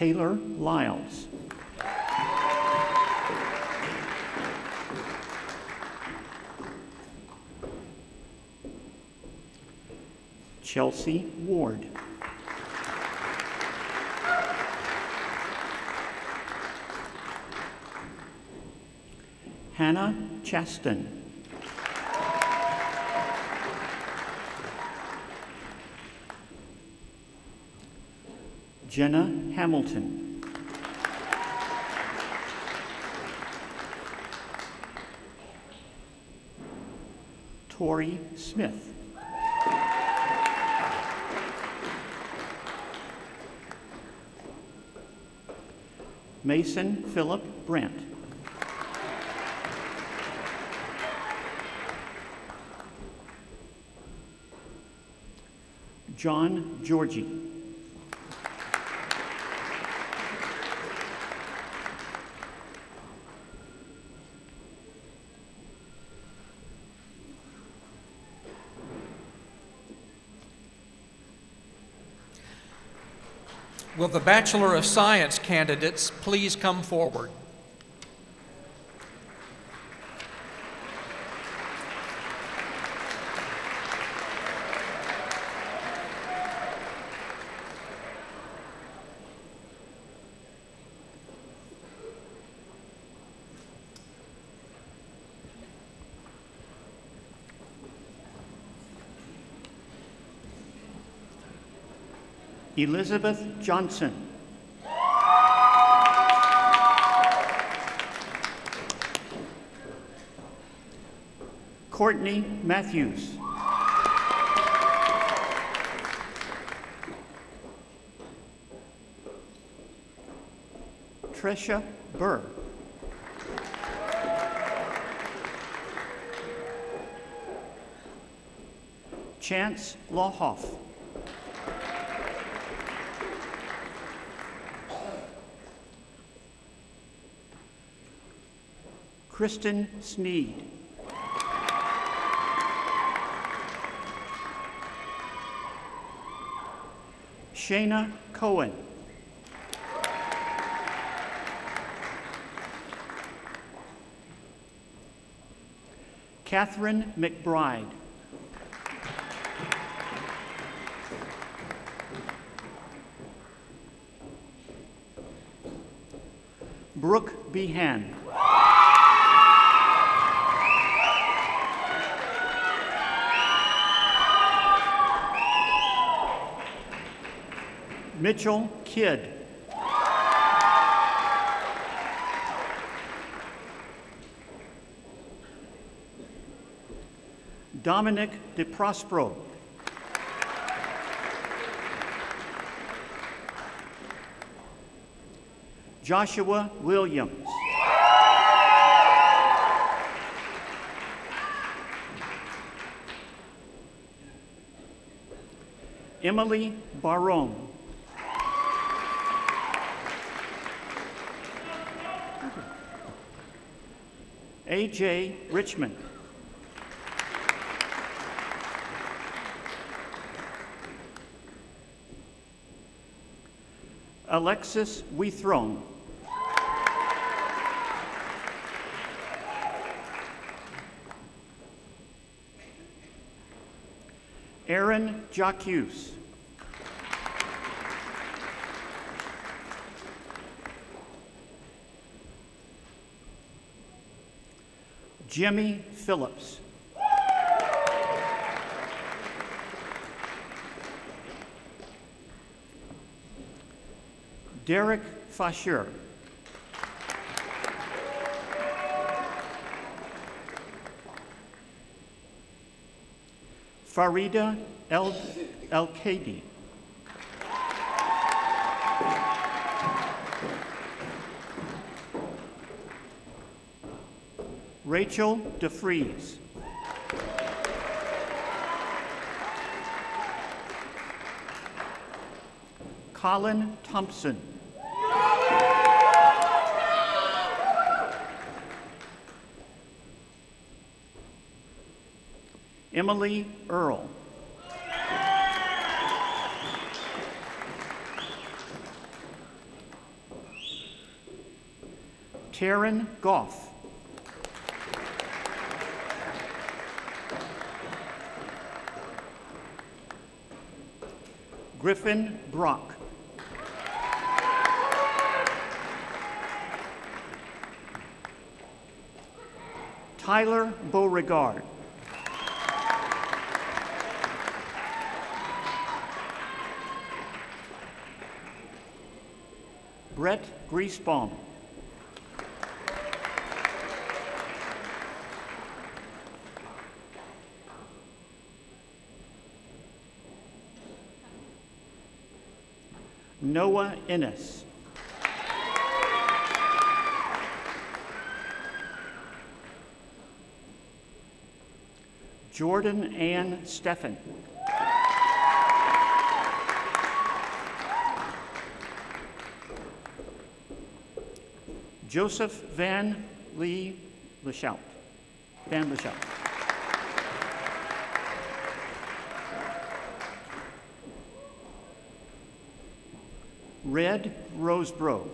Taylor Lyles. Chelsea Ward. Hannah Chaston. Jenna Hamilton. Tori Smith. Mason Philip Brandt. John Georgie. Will the Bachelor of Science candidates please come forward? Elizabeth Johnson. Courtney Matthews. Trisha Burr. Chance Lawhoff. Kristen Sneed. Shayna Cohen. Catherine McBride. Brooke Behan. Mitchell Kidd. Dominic DeProspero. Joshua Williams. Emily Barone. A.J. Richmond. Alexis Wethrone. Aaron Jacques. Jimmy Phillips. Derek Fasher. Farida El-Kadi. Rachel DeFries. Colin Thompson. Emily Earl. Taryn Goff. Griffin Brock. Tyler Beauregard. Brett Griesbaum. Noah Innes. Jordan Ann Steffen. Joseph Van Lee Leshout. Van Leshout. Red Rosebro.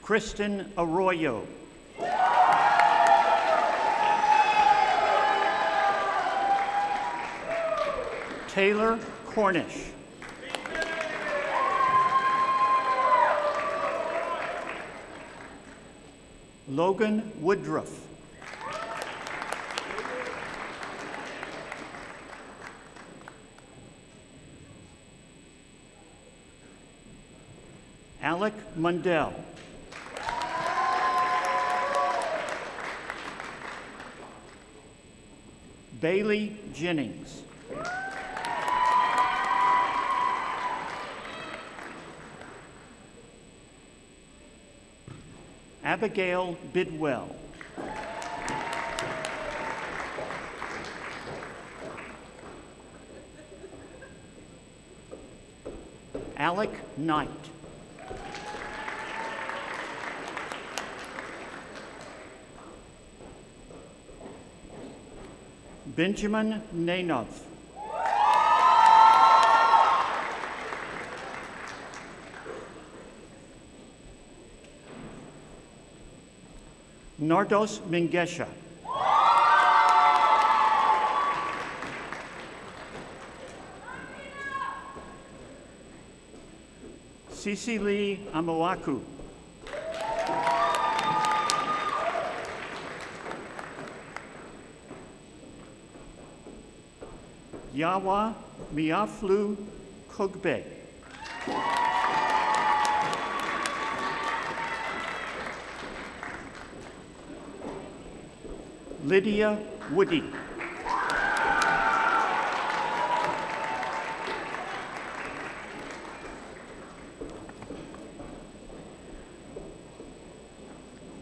Kristen Arroyo. Taylor Cornish. Logan Woodruff. Alec Mundell. Bailey Jennings. Abigail Bidwell. Alec Knight. Benjamin Nanov. Nardos Mingesha. Cece Lee Amawaku. Yawa Miaflu Kogbe. Lydia Woody.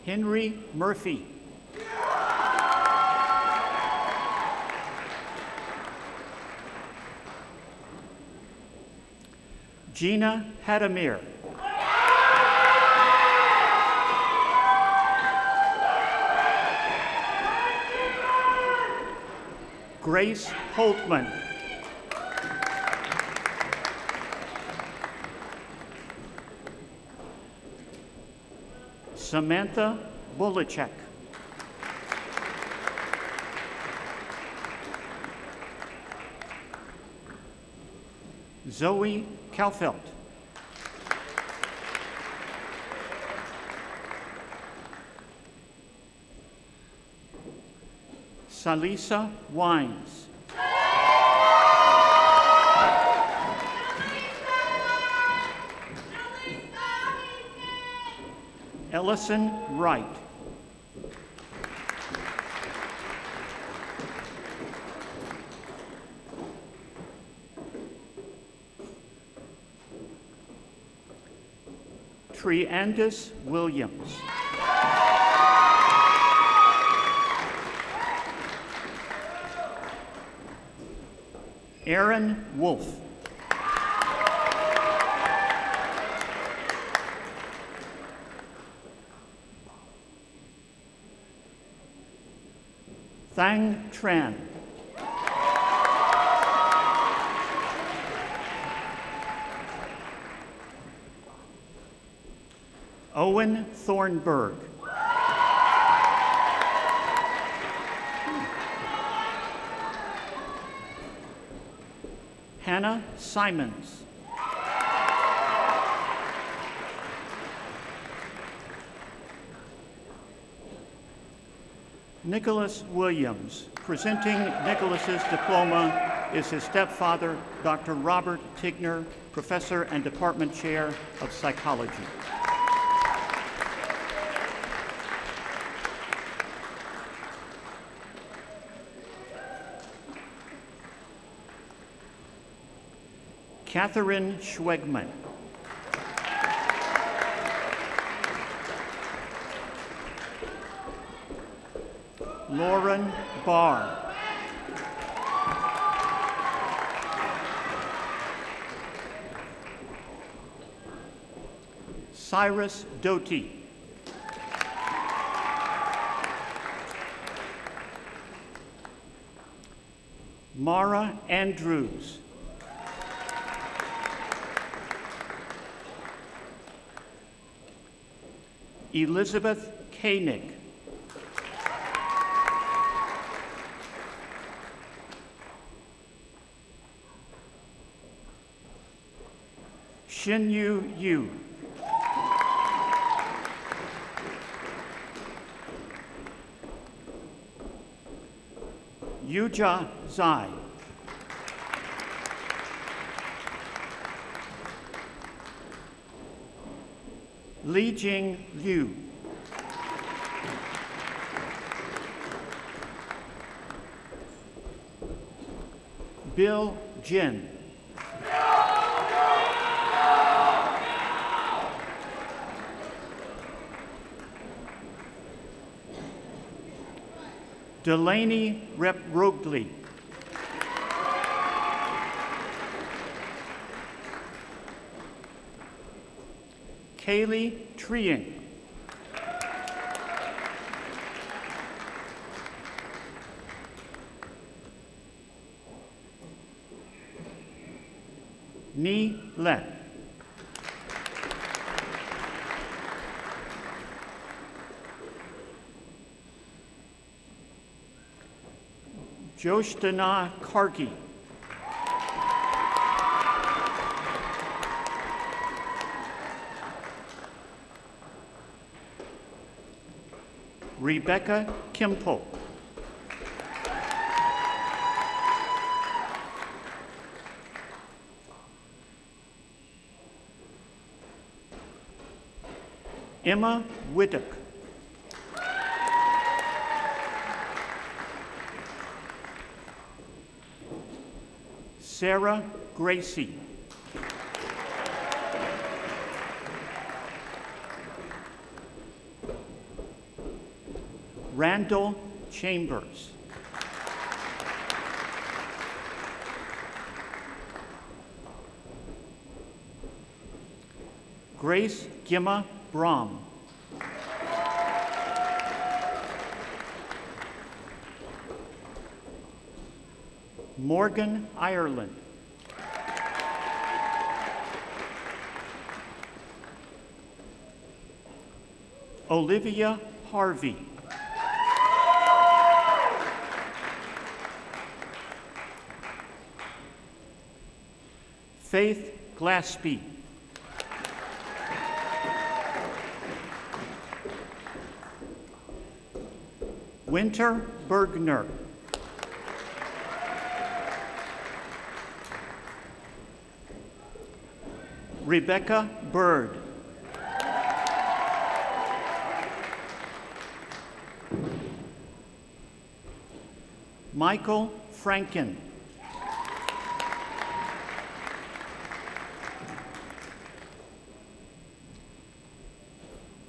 Henry Murphy. Gina Hadamir. Grace Holtman. Samantha Bulacek. Zoe Kalfelt. Salisa Wines. Ellison Wright. Triandis Williams. Aaron Wolf. Thang Tran. Owen Thornburg. Hannah Simons. Nicholas Williams. Presenting Nicholas's diploma is his stepfather, Dr. Robert Tigner, Professor and Department Chair of Psychology. Catherine Schwegman. Lauren Barr. Cyrus Doty. Mara Andrews. Elizabeth Koenig. Xinyu Yu. Yuja Zai. Li Jing Liu. Bill Jin. Delaney Rep-Rogli. Kaylee Triing. Ni Le. Joshtana Kargi. Rebecca Kimple. Emma Whittock. Sarah Gracie. Randall Chambers. Grace Gimma Brahm. Morgan Ireland. Olivia Harvey. Faith Glaspie. Winter Bergner. Rebecca Bird. Michael Franken.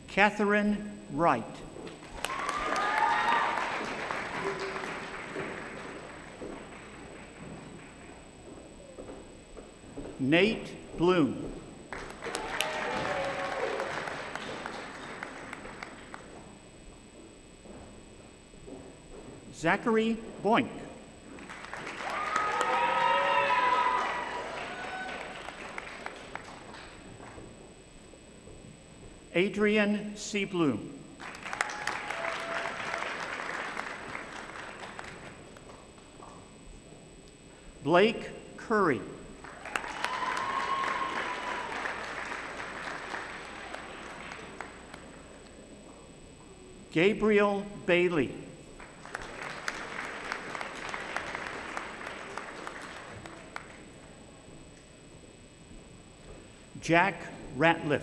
Catherine Wright. Nate Bloom. Zachary Boink. Adrian C. Bloom. Blake Curry. Gabriel Bailey. Jack Ratliff.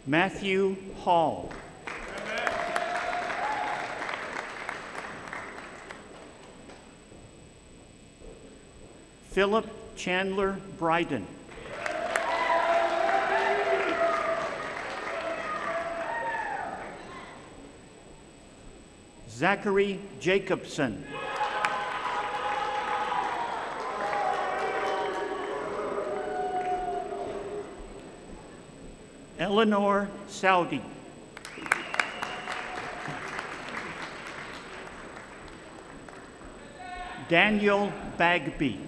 Matthew Hall. Philip Chandler Bryden. Zachary Jacobson. Eleanor Saudi. Daniel Bagby.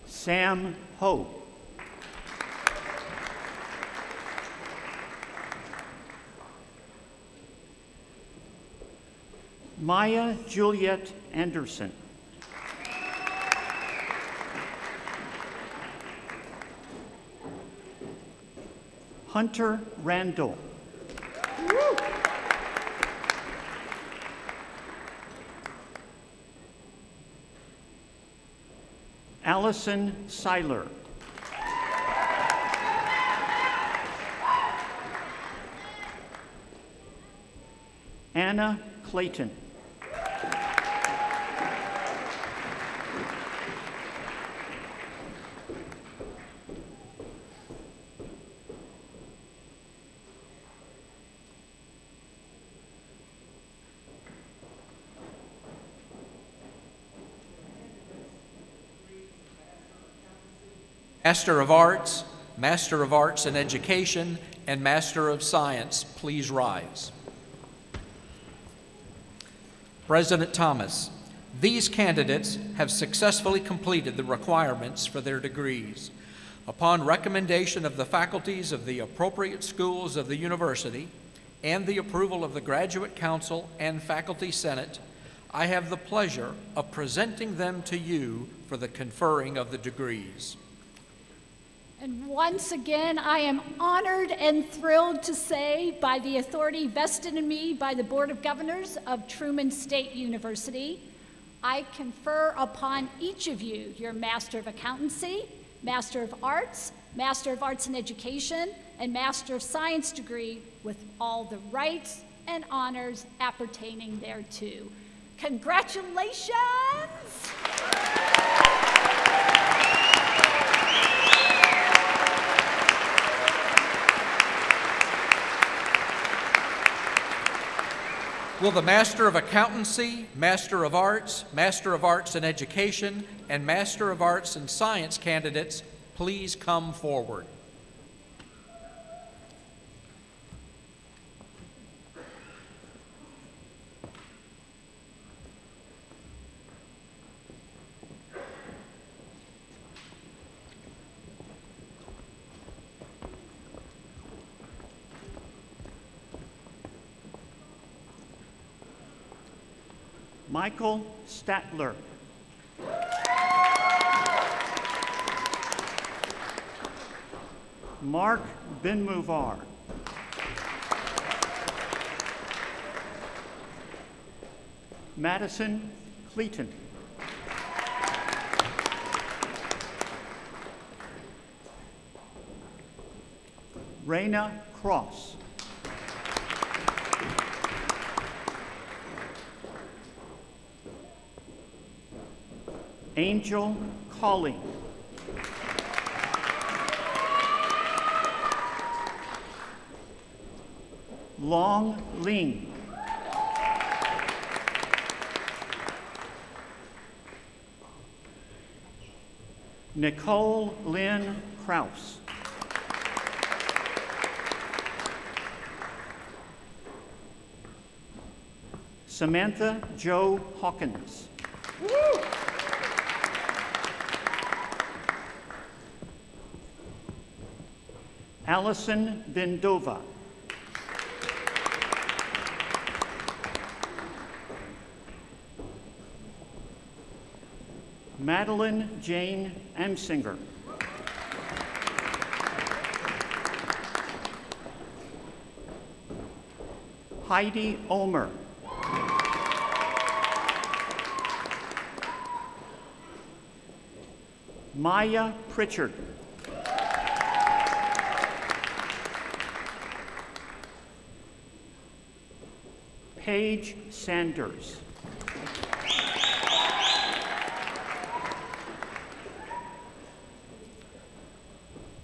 Sam Ho. Maya Juliet Anderson. Hunter Randall. Allison Seiler. Anna Clayton. Master of Arts in Education, and Master of Science, please rise. President Thomas, these candidates have successfully completed the requirements for their degrees. Upon recommendation of the faculties of the appropriate schools of the university and the approval of the Graduate Council and Faculty Senate, I have the pleasure of presenting them to you for the conferring of the degrees. And once again, I am honored and thrilled to say, by the authority vested in me by the Board of Governors of Truman State University, I confer upon each of you your Master of Accountancy, Master of Arts in Education, and Master of Science degree with all the rights and honors appertaining thereto. Congratulations! Will the Master of Accountancy, Master of Arts in Education, and Master of Arts in Science candidates please come forward? Michael Statler. Mark Benmouvar. Madison Cleaton. Raina Cross. Angel Colley. Long Ling. Nicole Lynn Kraus. Samantha Jo Hawkins. Allison Vindova. Madeline Jane Amsinger. Heidi Omer. Maya Pritchard. Paige Sanders.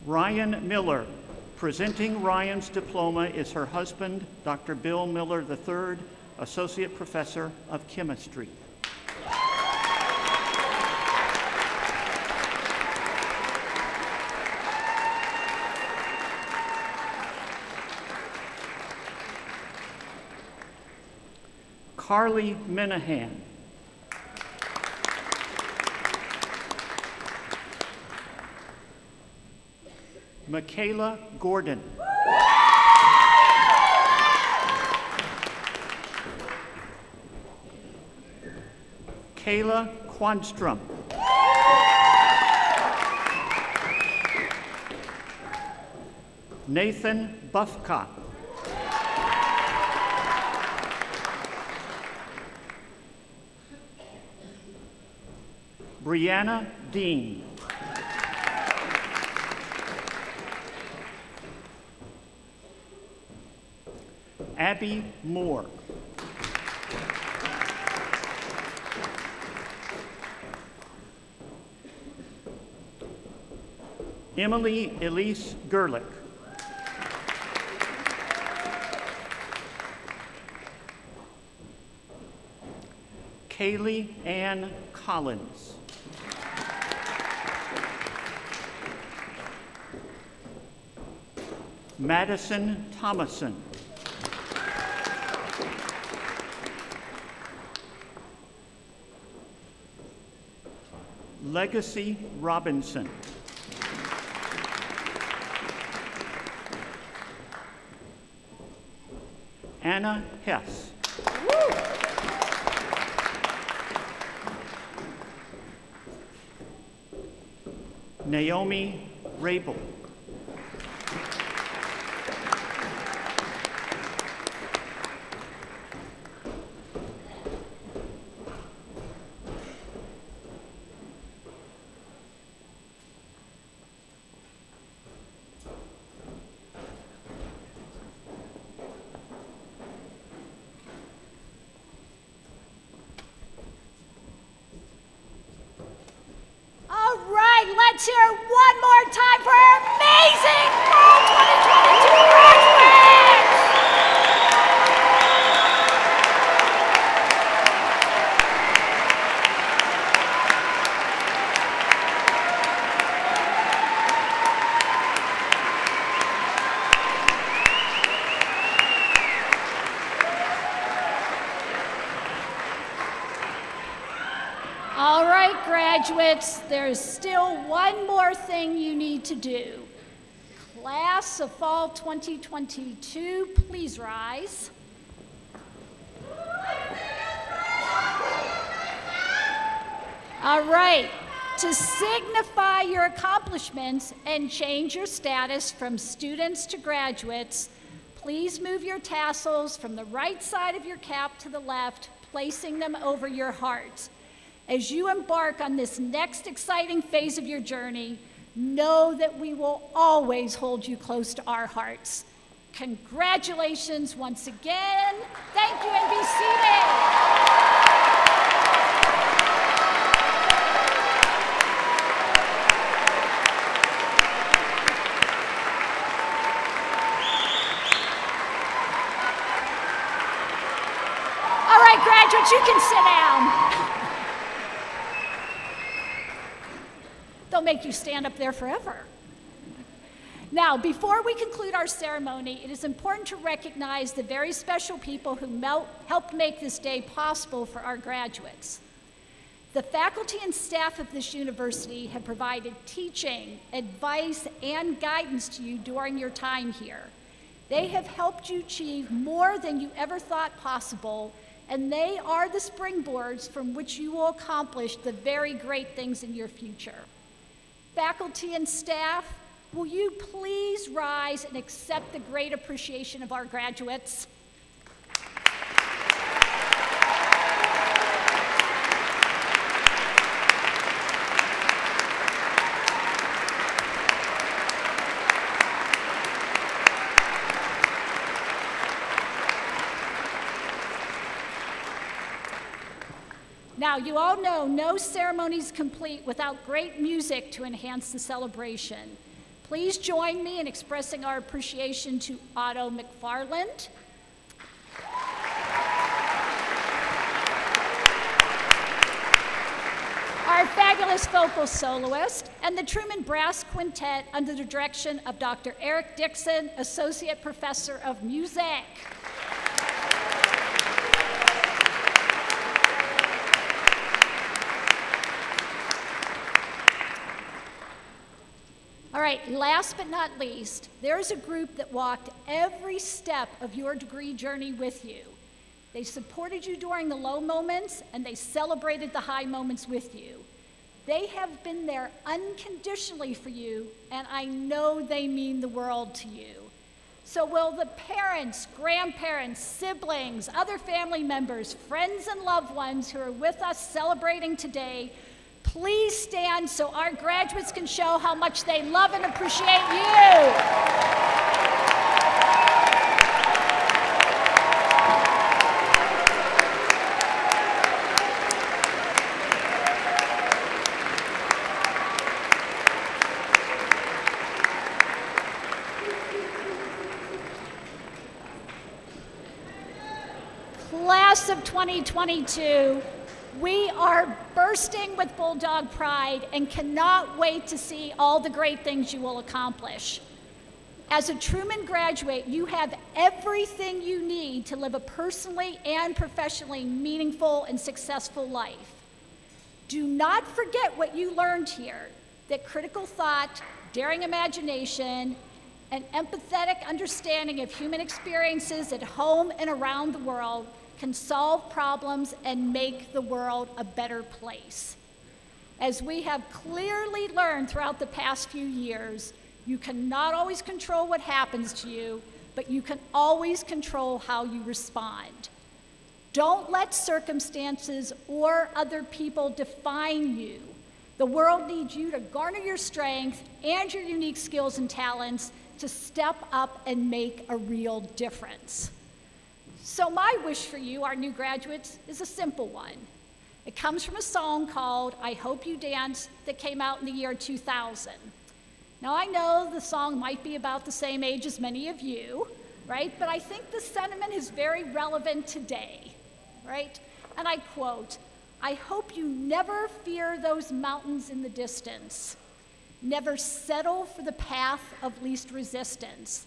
Ryan Miller. Presenting Ryan's diploma is her husband, Dr. Bill Miller III, Associate Professor of Chemistry. Carly Minahan. Michaela Gordon. Kayla Quanstrom. Nathan Buffcott. Brianna Dean. Abby Moore. Emily Elise Gerlich. Kaylee Ann Collins. Madison Thomason. Legacy Robinson. Anna Hess. Naomi Rabel. Let's hear it one more time for our amazing Fall 2022 graduates! All right, graduates, there's still one more thing you need to do. Class of Fall 2022, please rise. All right, to signify your accomplishments and change your status from students to graduates, please move your tassels from the right side of your cap to the left, placing them over your heart. As you embark on this next exciting phase of your journey, know that we will always hold you close to our hearts. Congratulations once again. Thank you, and be seated. All right, graduates, you can sit down. They'll make you stand up there forever. Now, before we conclude our ceremony, it is important to recognize the very special people who helped make this day possible for our graduates. The faculty and staff of this university have provided teaching, advice, and guidance to you during your time here. They have helped you achieve more than you ever thought possible, and they are the springboards from which you will accomplish the very great things in your future. Faculty and staff, will you please rise and accept the great appreciation of our graduates? Now, you all know no ceremony is complete without great music to enhance the celebration. Please join me in expressing our appreciation to Otto McFarland, our fabulous vocal soloist, and the Truman Brass Quintet under the direction of Dr. Eric Dixon, Associate Professor of Music. All right, last but not least, there's a group that walked every step of your degree journey with you. They supported you during the low moments, and they celebrated the high moments with you. They have been there unconditionally for you, and I know they mean the world to you. So will the parents, grandparents, siblings, other family members, friends, and loved ones who are with us celebrating today please stand so our graduates can show how much they love and appreciate you. Class of 2022, we are bursting with Bulldog pride and cannot wait to see all the great things you will accomplish. As a Truman graduate, you have everything you need to live a personally and professionally meaningful and successful life. Do not forget what you learned here, that critical thought, daring imagination, and empathetic understanding of human experiences at home and around the world can solve problems and make the world a better place. As we have clearly learned throughout the past few years, you cannot always control what happens to you, but you can always control how you respond. Don't let circumstances or other people define you. The world needs you to garner your strength and your unique skills and talents to step up and make a real difference. So my wish for you, our new graduates, is a simple one. It comes from a song called I Hope You Dance that came out in the year 2000. Now I know the song might be about the same age as many of you, right? But I think the sentiment is very relevant today, right? And I quote, I hope you never fear those mountains in the distance. Never settle for the path of least resistance.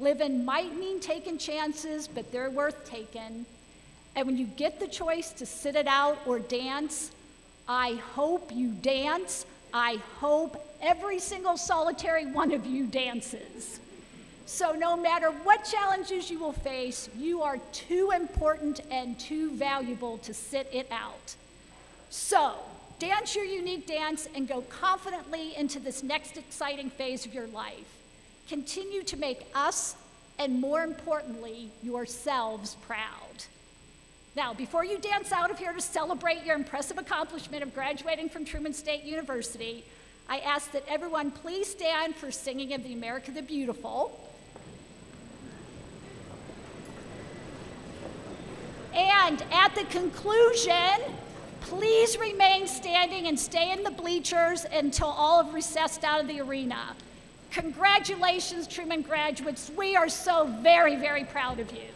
Living might mean taking chances, but they're worth taking. And when you get the choice to sit it out or dance, I hope you dance. I hope every single solitary one of you dances. So no matter what challenges you will face, you are too important and too valuable to sit it out. So dance your unique dance and go confidently into this next exciting phase of your life. Continue to make us, and more importantly, yourselves proud. Now, before you dance out of here to celebrate your impressive accomplishment of graduating from Truman State University, I ask that everyone please stand for singing of the America the Beautiful. And at the conclusion, please remain standing and stay in the bleachers until all have recessed out of the arena. Congratulations, Truman graduates. We are so very, very proud of you.